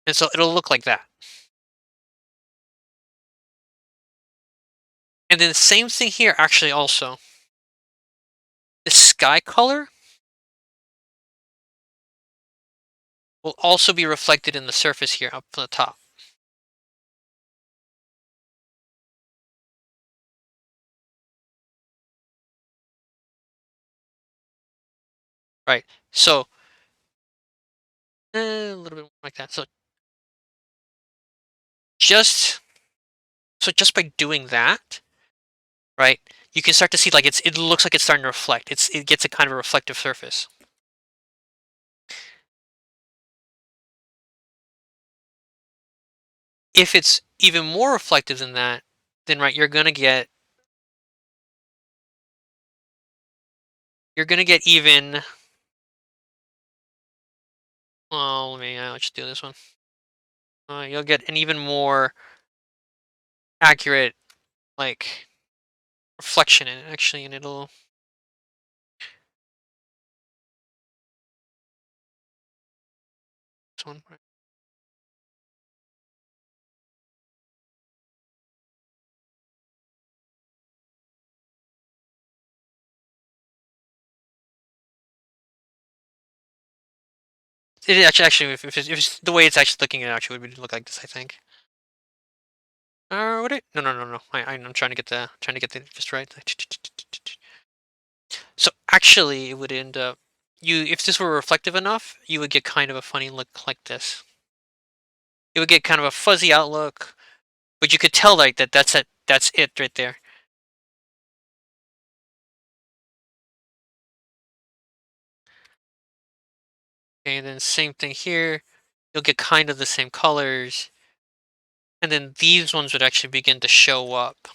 A: And so it'll look like that. And then the same thing here actually also. The sky color will also be reflected in the surface here up on the top. Right. So a little bit like that. Just just by doing that, right, you can start to see like it looks like it's starting to reflect. It gets a kind of a reflective surface. If it's even more reflective than that, then right, you're gonna get even. Well, let me just do this one. You'll get an even more. accurate like reflection in it actually, and it'll. This one. It actually if it's the way it's actually looking, it actually would look like this, I think. Would it? No, no, no, no. I'm trying to get the just right. So actually, it would end up you if this were reflective enough, you would get kind of a funny look like this. It would get kind of a fuzzy outlook, but you could tell like that. That's it right there. Okay, and then same thing here. You'll get kind of the same colors, and then these ones would actually begin to show up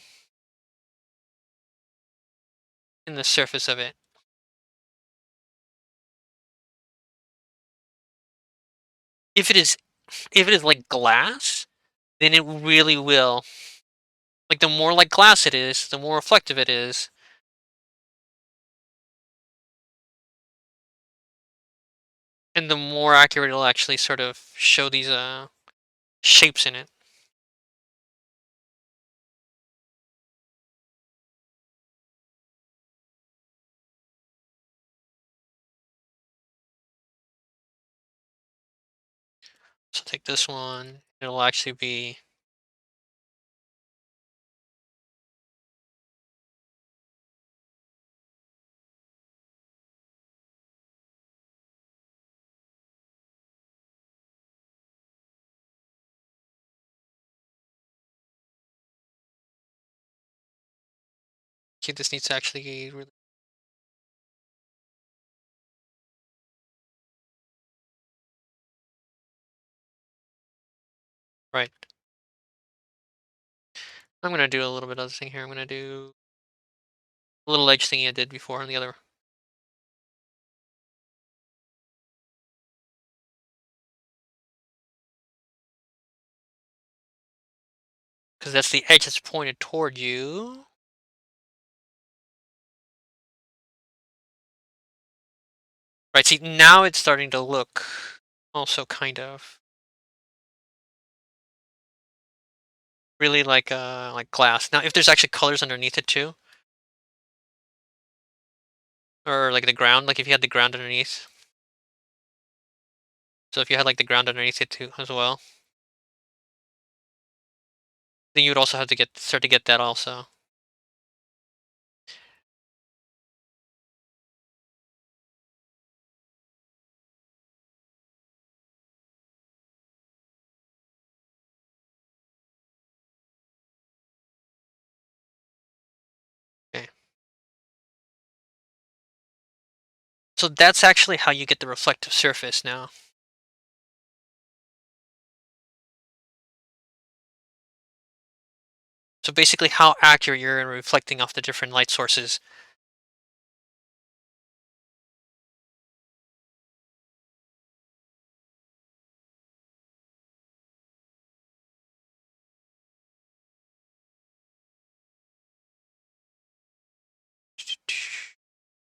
A: in the surface of it. If it is, if it is like glass, then it really will. Like the more like glass it is, the more reflective it is, and the more accurate it'll actually sort of show these shapes in it. So take this one. It'll actually be okay. This needs to actually really right. I'm gonna do a little bit of this thing here. I'm gonna do a little edge thingy I did before on the other because that's the edge that's pointed toward you. Right. See, now it's starting to look also kind of really like glass. Now, if there's actually colors underneath it too, or like the ground, like if you had the ground underneath. So if you had like the ground underneath it too as well, then you would also have to start to get that also. Okay. So that's actually how you get the reflective surface now. So basically how accurate you're in reflecting off the different light sources.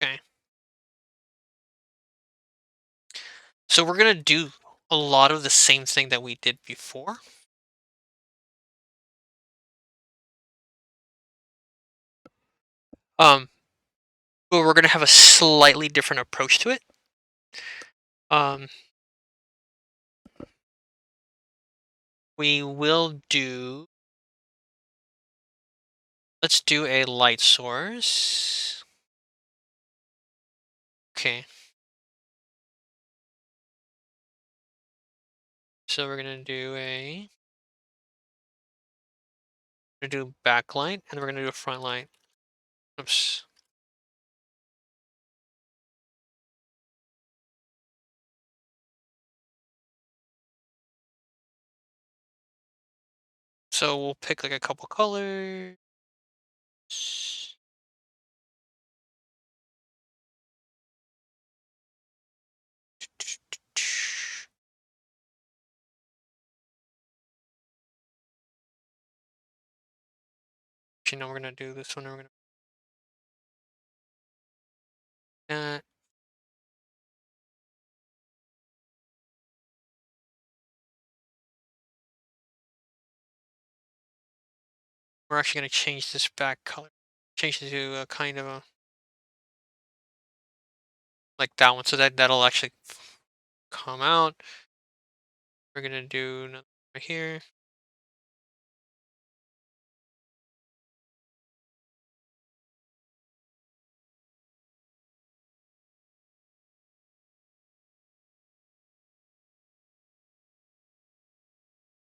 A: Okay. So we're gonna do a lot of the same thing that we did before. Um, but we're gonna have a slightly different approach to it. Um, we will do. Let's do a light source. Okay. So we're gonna do backlight, and we're gonna do a front light. Oops. So we'll pick like a couple colors. Actually, no, we're gonna do this one. We're gonna. We're actually gonna change this back color. Change it to a kind of a like that one, so that'll actually come out. We're gonna do another right here.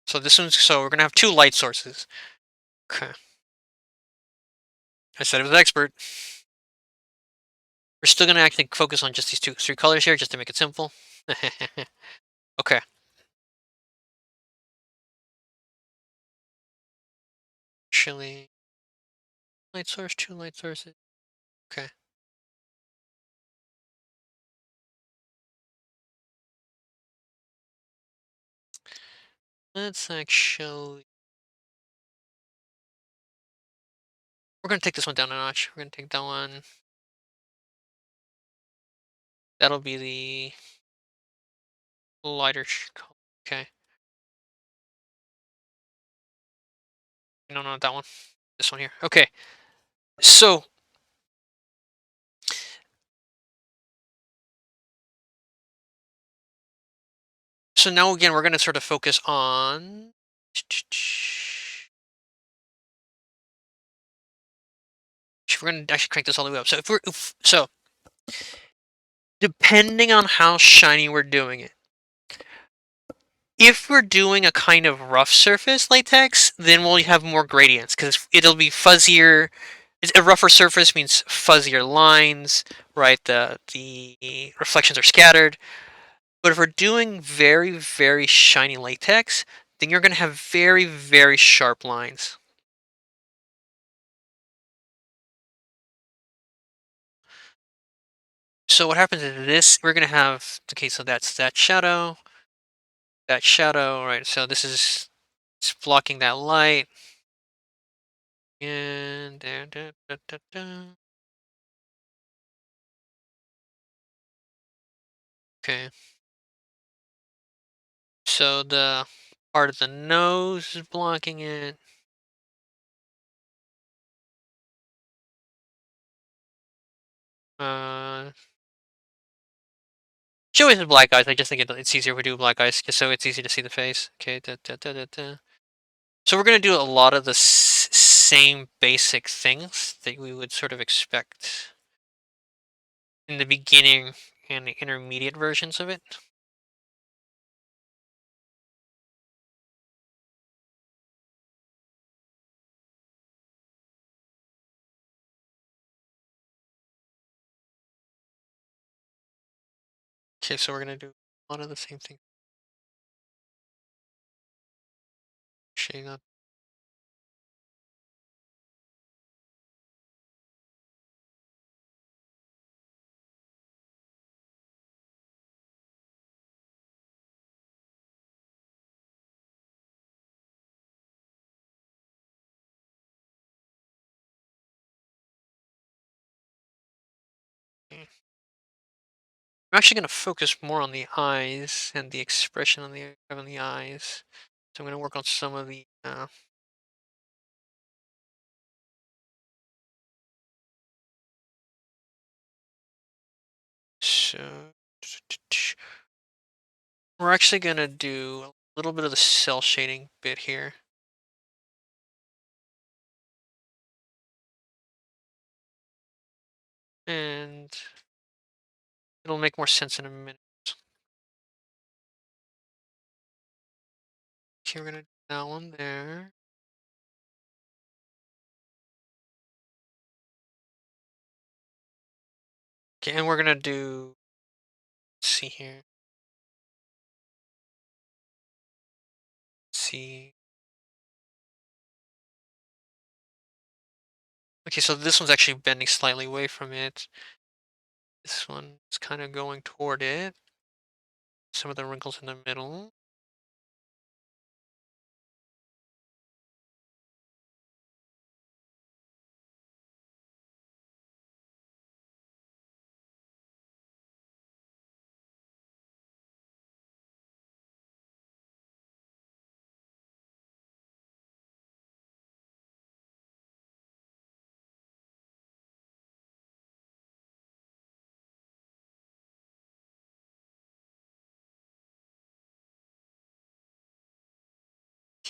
A: So we're gonna have two light sources. Okay. I said it was an expert. We're still gonna actually focus on just these three colors here, just to make it simple. Okay. Actually, light source, two light sources. Okay. Let's actually. We're gonna take this one down a notch. We're gonna take that one. That'll be the lighter color. Okay. No, not that one. This one here. Okay. So So now again, we're going to sort of focus on. We're going to actually crank this all the way up. So so depending on how shiny we're doing it, if we're doing a kind of rough surface latex, then we'll have more gradients because it'll be fuzzier. A rougher surface means fuzzier lines, right? The reflections are scattered. But if we're doing very, very shiny latex, then you're going to have very, very sharp lines. So what happens is this, we're going to have, okay, so that's that shadow, right? So this is it's blocking that light. And there, da, da, da, da. Okay. So the part of the nose is blocking it. Uh, she always has black eyes. I just think it's easier if we do black eyes, just so it's easy to see the face. Okay. Da, da, da, da, da. So we're going to do a lot of the same basic things that we would sort of expect in the beginning and the intermediate versions of it. Okay, so we're gonna do a lot of the same thing. Shading up. Okay. I'm actually gonna focus more on the eyes and the expression on the eyes. So I'm gonna work on some of the. So we're actually gonna do a little bit of the cell shading bit here, and it'll make more sense in a minute. Okay, we're gonna do that one there. Okay, and we're gonna do. Let's see here. Let's see. Okay, so this one's actually bending slightly away from it. This one is kind of going toward it. Some of the wrinkles in the middle.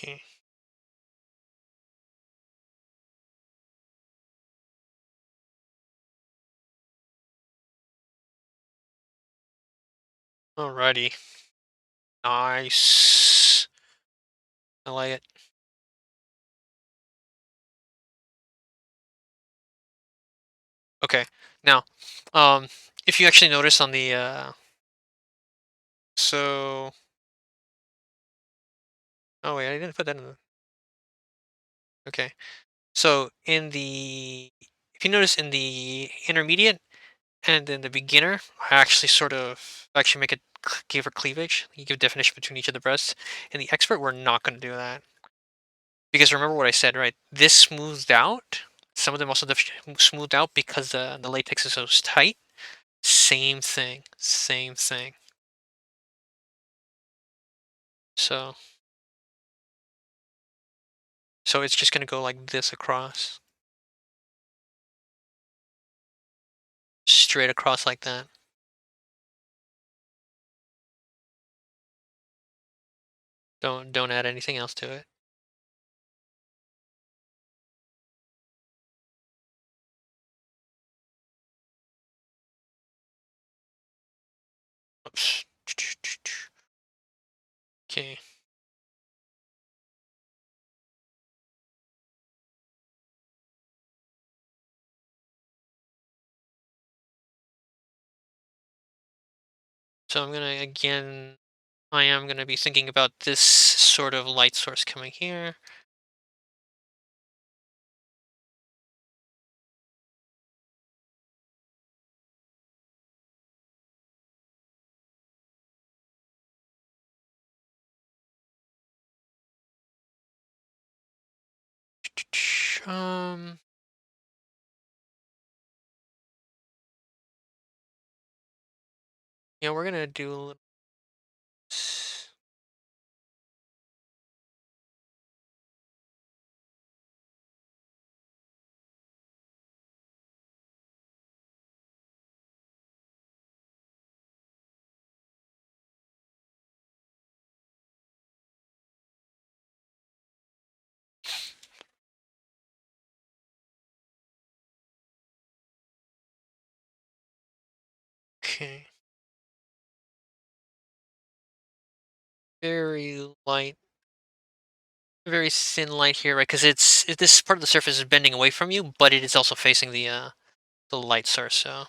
A: Okay. Alrighty. Nice. I like it. Okay. Now, um, if you actually notice on the so oh wait, I didn't put that in the okay. So in the if you notice in the intermediate and in the beginner, I actually sort of actually make it give a cleavage. You give definition between each of the breasts. In the expert, we're not going to do that because remember what I said, right? This smoothed out. Some of them also smoothed out because the latex is so tight. Same thing. Same thing. So so it's just going to go like this across, straight across like that. Don't add anything else to it. Oops. Okay. So I'm gonna again. I am gonna be thinking about this sort of light source coming here. Um. Yeah, we're gonna do a little. Okay. Very light, very thin light here, right? Because this part of the surface is bending away from you, but it is also facing the light source. So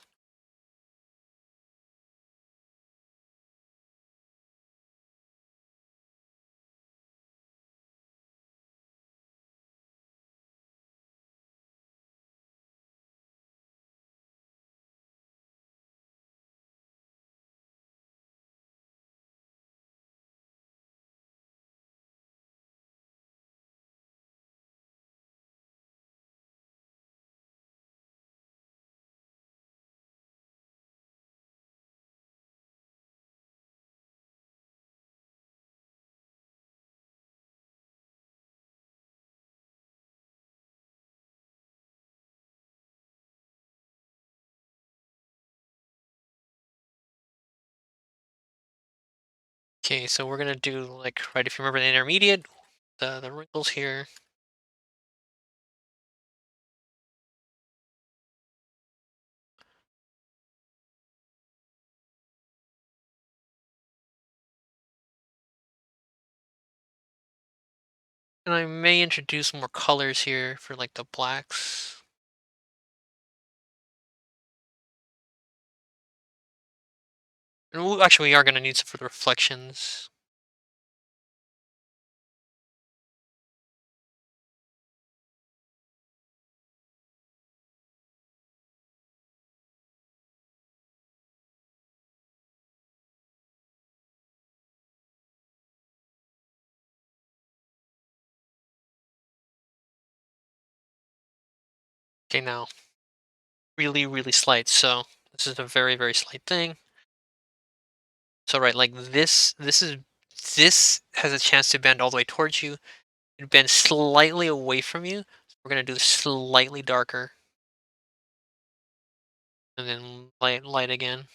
A: okay, so we're gonna do like right. If you remember the intermediate, the wrinkles here, and I may introduce more colors here for like the blacks. And actually, we are gonna need some for the reflections. Okay, now really, really slight. So this is a very, very slight thing. So right, like this has a chance to bend all the way towards you. It bends slightly away from you. So we're gonna do slightly darker, and then light, light again.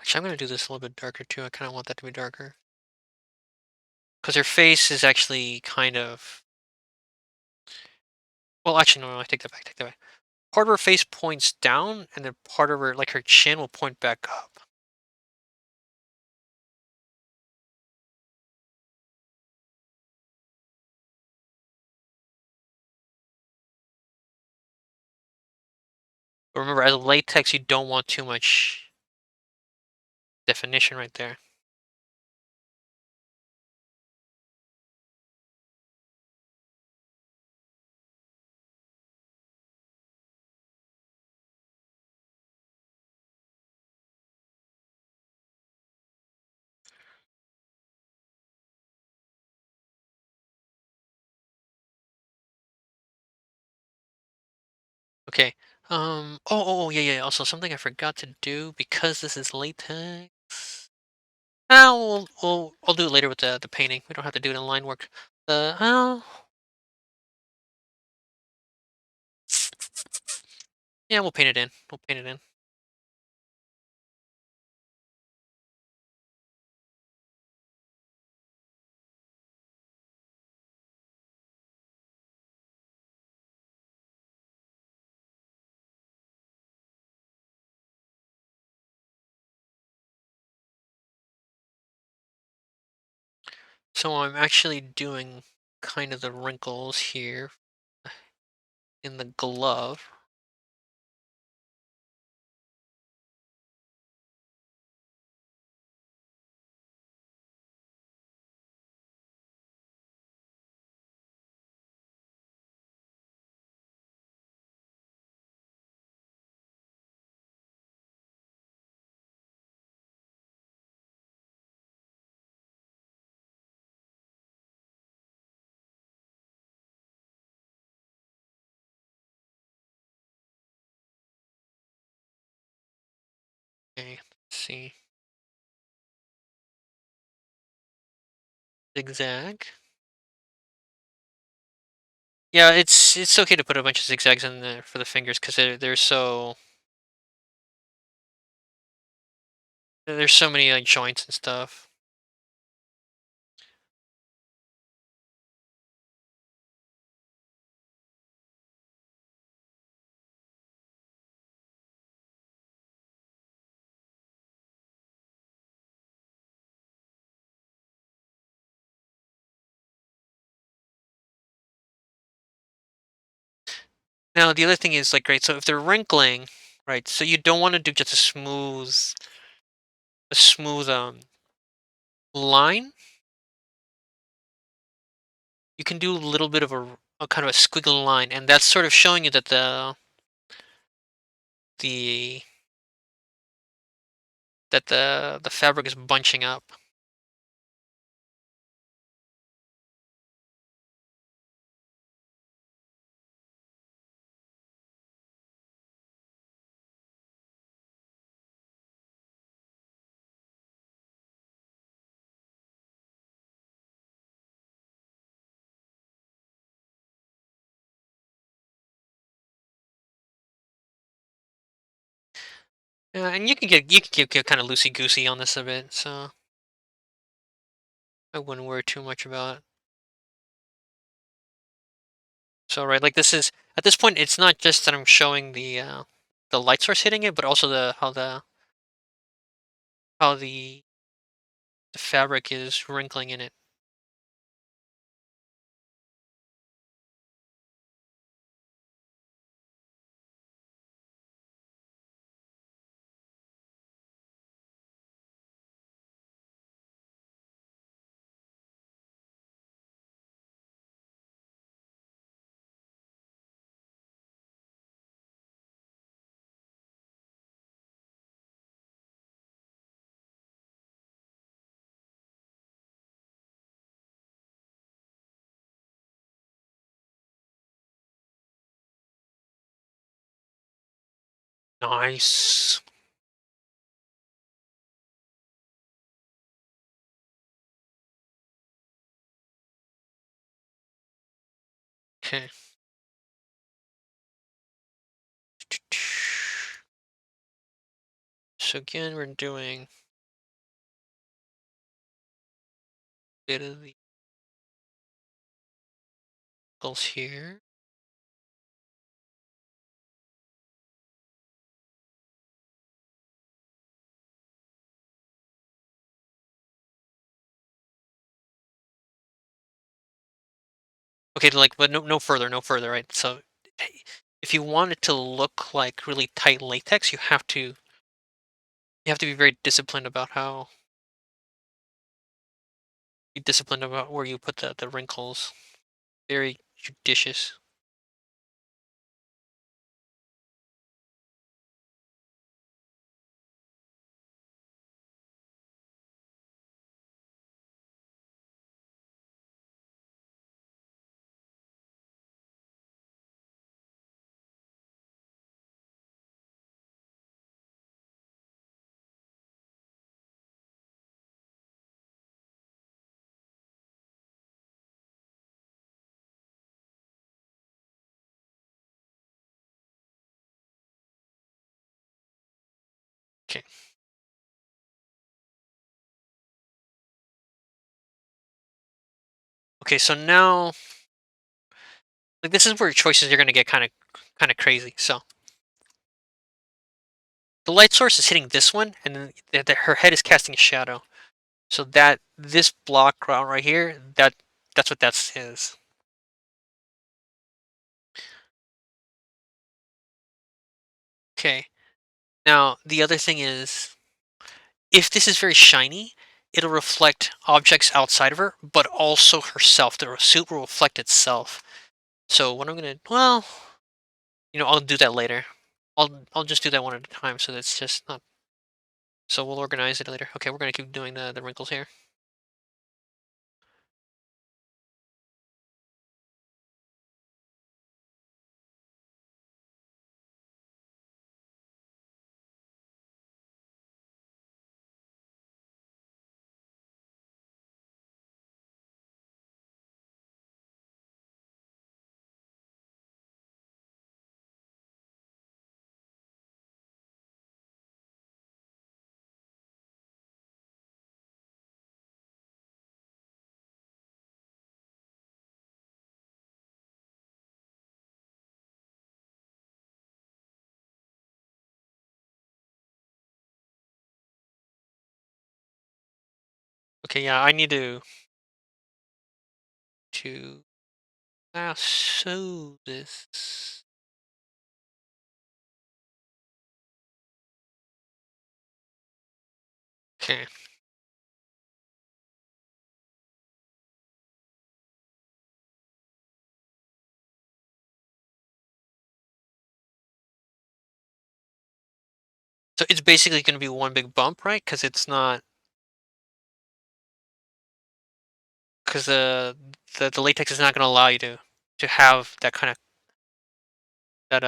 A: Actually, I'm gonna do this a little bit darker too. I kind of want that to be darker because her face is actually kind of. Well, actually, no, no, I take that back. Take that back. Part of her face points down, and then part of her, like her chin, will point back up. But remember, as latex, you don't want too much definition right there. Okay. Yeah, yeah. Also, something I forgot to do because this is latex. I'll do it later with the painting. We don't have to do it in line work. Yeah, we'll paint it in. We'll paint it in. So I'm actually doing kind of the wrinkles here in the glove. Okay, let's see. Zigzag. Yeah, it's okay to put a bunch of zigzags in there for the fingers because there's so many like joints and stuff. Now the other thing is like right, so if they're wrinkling, right, so you don't want to do just a smooth line. You can do a little bit of a kind of a squiggly line, and that's sort of showing you that the the fabric is bunching up. Yeah, and you can get kind of loosey goosey on this a bit, so I wouldn't worry too much about it. So right, like this is at this point, it's not just that I'm showing the light source hitting it, but also how the fabric is wrinkling in it. Nice. Okay. So again, we're doing bit of the wrinkles here. Okay, like, but no further, no further, right? So, hey, if you want it to look like really tight latex, you have to be very disciplined about how be disciplined about where you put the wrinkles. Very judicious. Okay. Okay, so now, like, this is where choices are gonna get kind of crazy. So the light source is hitting this one, and then her head is casting a shadow. So that this block ground right here, that's what that is. Okay. Now the other thing is, if this is very shiny, it'll reflect objects outside of her, but also herself. The suit will reflect itself. So what I'm gonna, well, I'll do that later. I'll just do that one at a time, so that's just not. So we'll organize it later. Okay, we're gonna keep doing the wrinkles here. Okay, yeah, I need to lasso this. Okay, so it's basically gonna be one big bump, right? Because it's not, because the latex is not gonna allow you to have that kind of that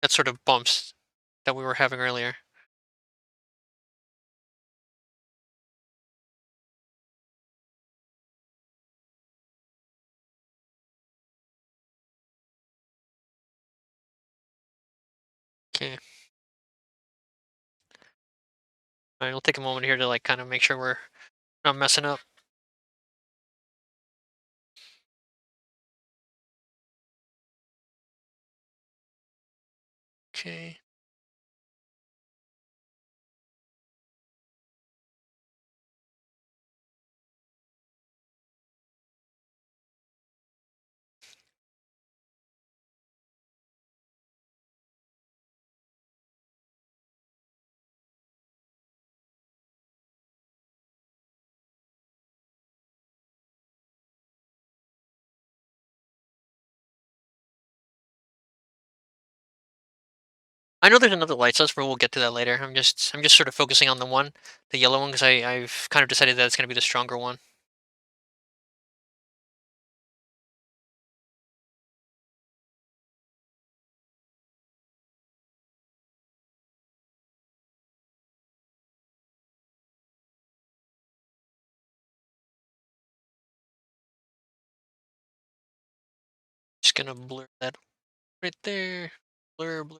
A: that sort of bumps that we were having earlier. Okay, all right, we'll take a moment here to like kind of make sure we're not messing up. Okay. I know there's another light source, but we'll get to that later. I'm just sort of focusing on the yellow one, because I've kind of decided that it's gonna be the stronger one. Just gonna blur that right there. Blur, blur.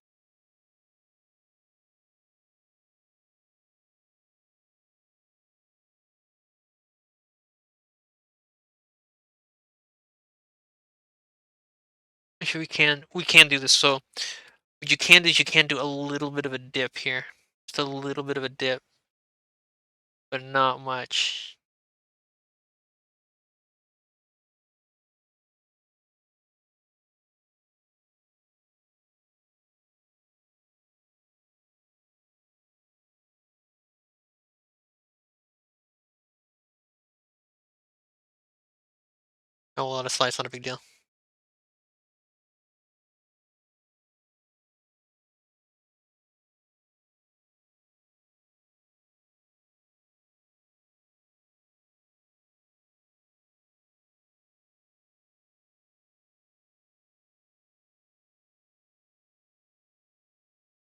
A: we can do this. So what you can do is you can do a little bit of a dip here, just a little bit of a dip, but not much. A lot of slice, not a big deal.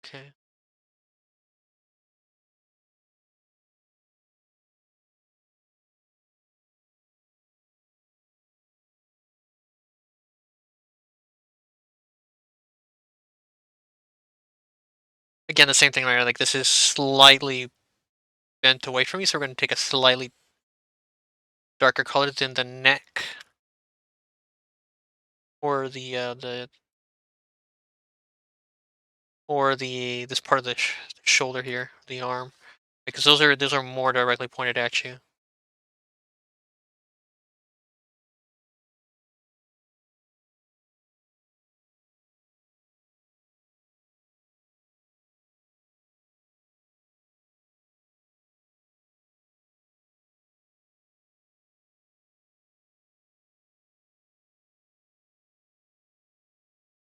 A: Okay. Again, the same thing, right? Like this is slightly bent away from me, so we're going to take a slightly darker color than the neck or the this part of the shoulder here, the arm, because those are more directly pointed at you.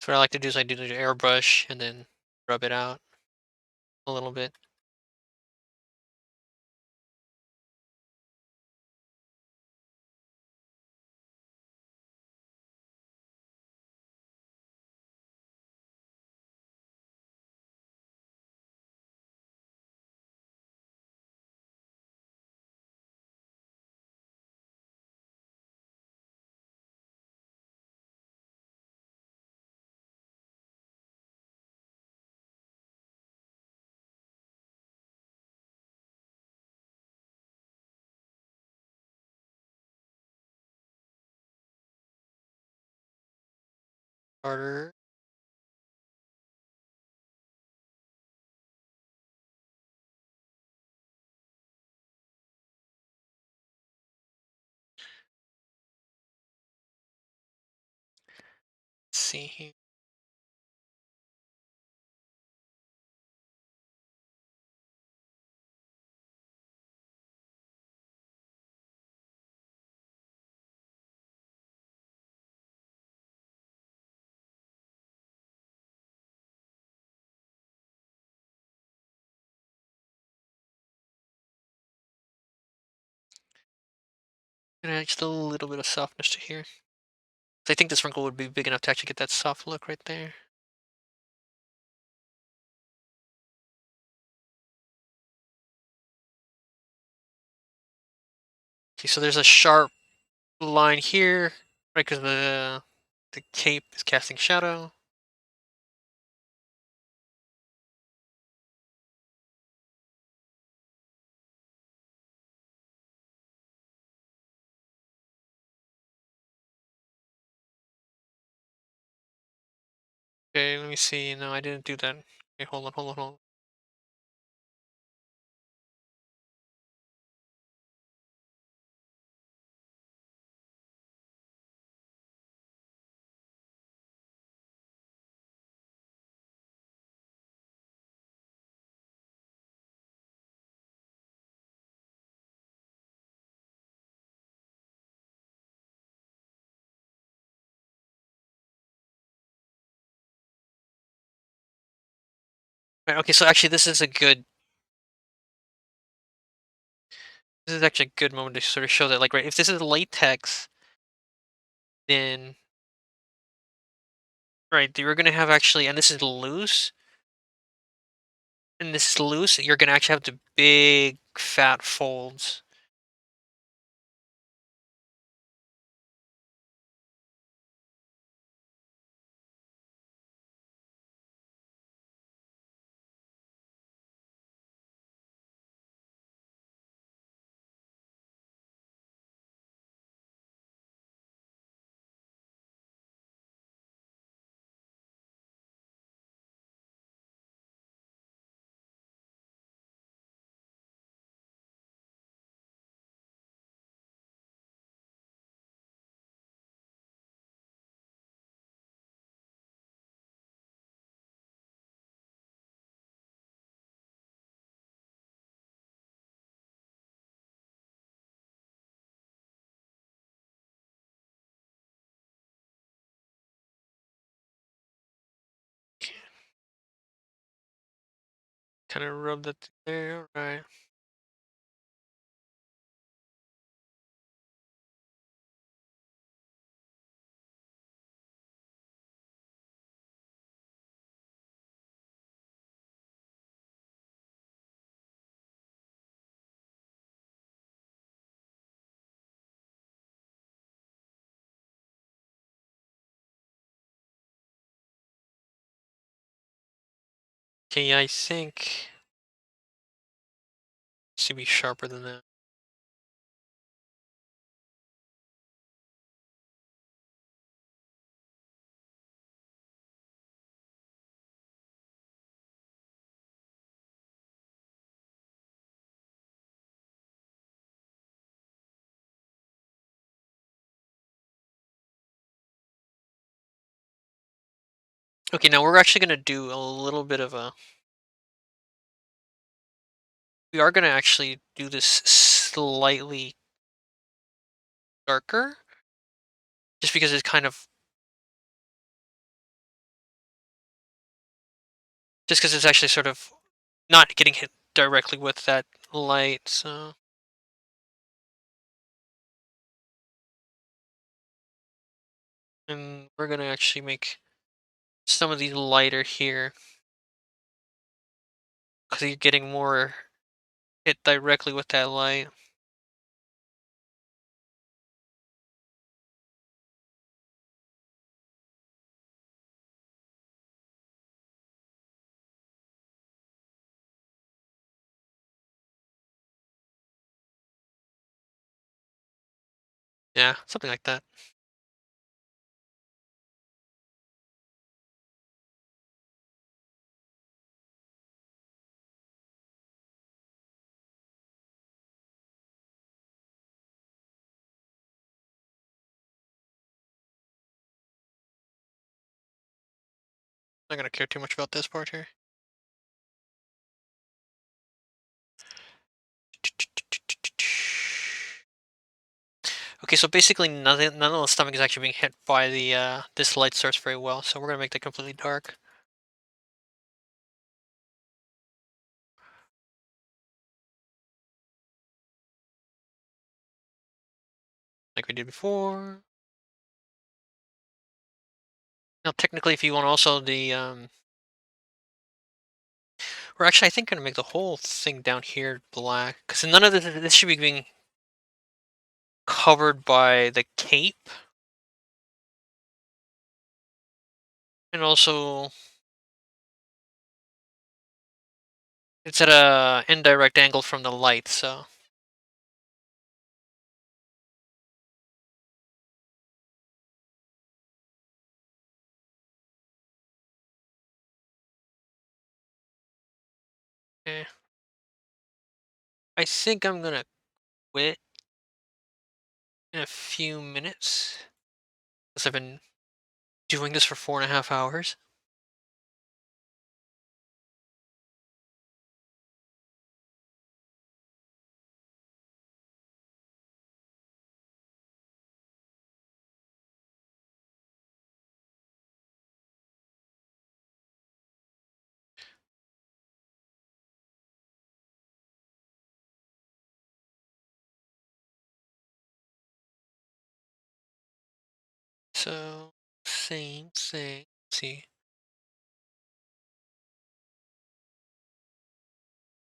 A: So what I like to do is I do the airbrush and then rub it out a little bit. Harder. Let's see here. And add just a little bit of softness to here. So I think this wrinkle would be big enough to actually get that soft look right there. Okay, so there's a sharp line here, right? Because the cape is casting shadow. Okay, let me see. No, I didn't do that. Okay, hold on, hold on, hold on. Right, okay, so actually, this is actually a good moment to sort of show that, like, right, if this is latex, then right, you're gonna have actually, and this is loose, you're gonna actually have the big fat folds. Kind of rub that through there. All right. Okay, yeah, I think it should be sharper than that. Okay, now we're actually gonna do a little bit of a. We are gonna actually do this slightly darker, just because it's kind of, just because it's actually sort of not getting hit directly with that light. So, and we're gonna actually make some of these lighter here because you're getting more hit directly with that light. Yeah, something like that. Not gonna care too much about this part here. Okay, so basically none of the stomach is actually being hit by the this light source very well. So we're gonna make that completely dark, like we did before. Now, technically, if you want also the we're actually I think gonna make the whole thing down here black because none of this should be being covered by the cape, and also it's at a indirect angle from the light. So eh, I think I'm gonna quit in a few minutes because I've been doing this for 4.5 hours. So same thing. Let's see,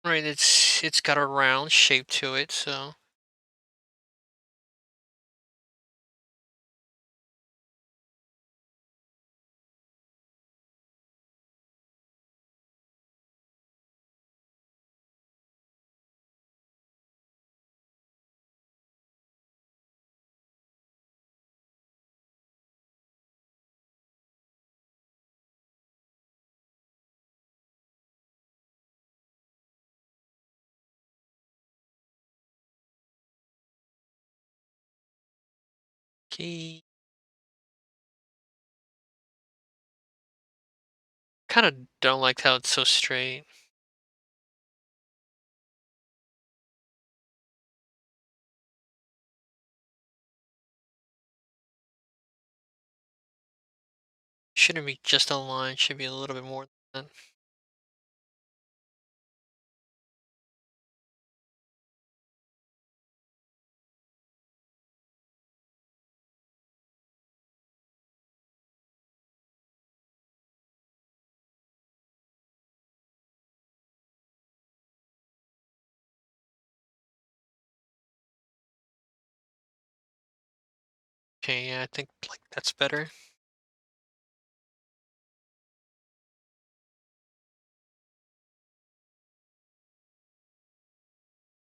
A: right? It's got a round shape to it, so okay. Kind of don't like how it's so straight. Shouldn't be just a line. Should be a little bit more than that. Okay, yeah, I think like that's better.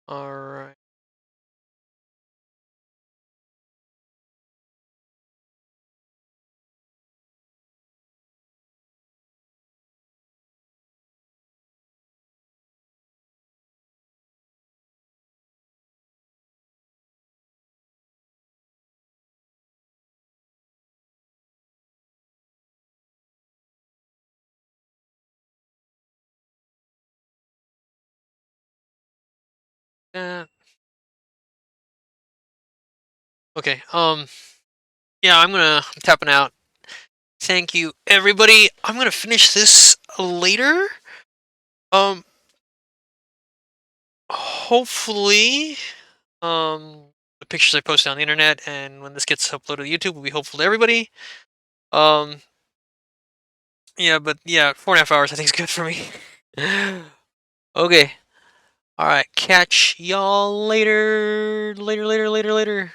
A: All right. Uh, okay. Yeah, I'm tapping out. Thank you, everybody. I'm gonna finish this later. Um, hopefully, the pictures I post on the internet and when this gets uploaded to YouTube will be helpful to everybody. Um, yeah, but yeah, 4.5 hours I think is good for me. Okay. All right. Catch y'all later. Later.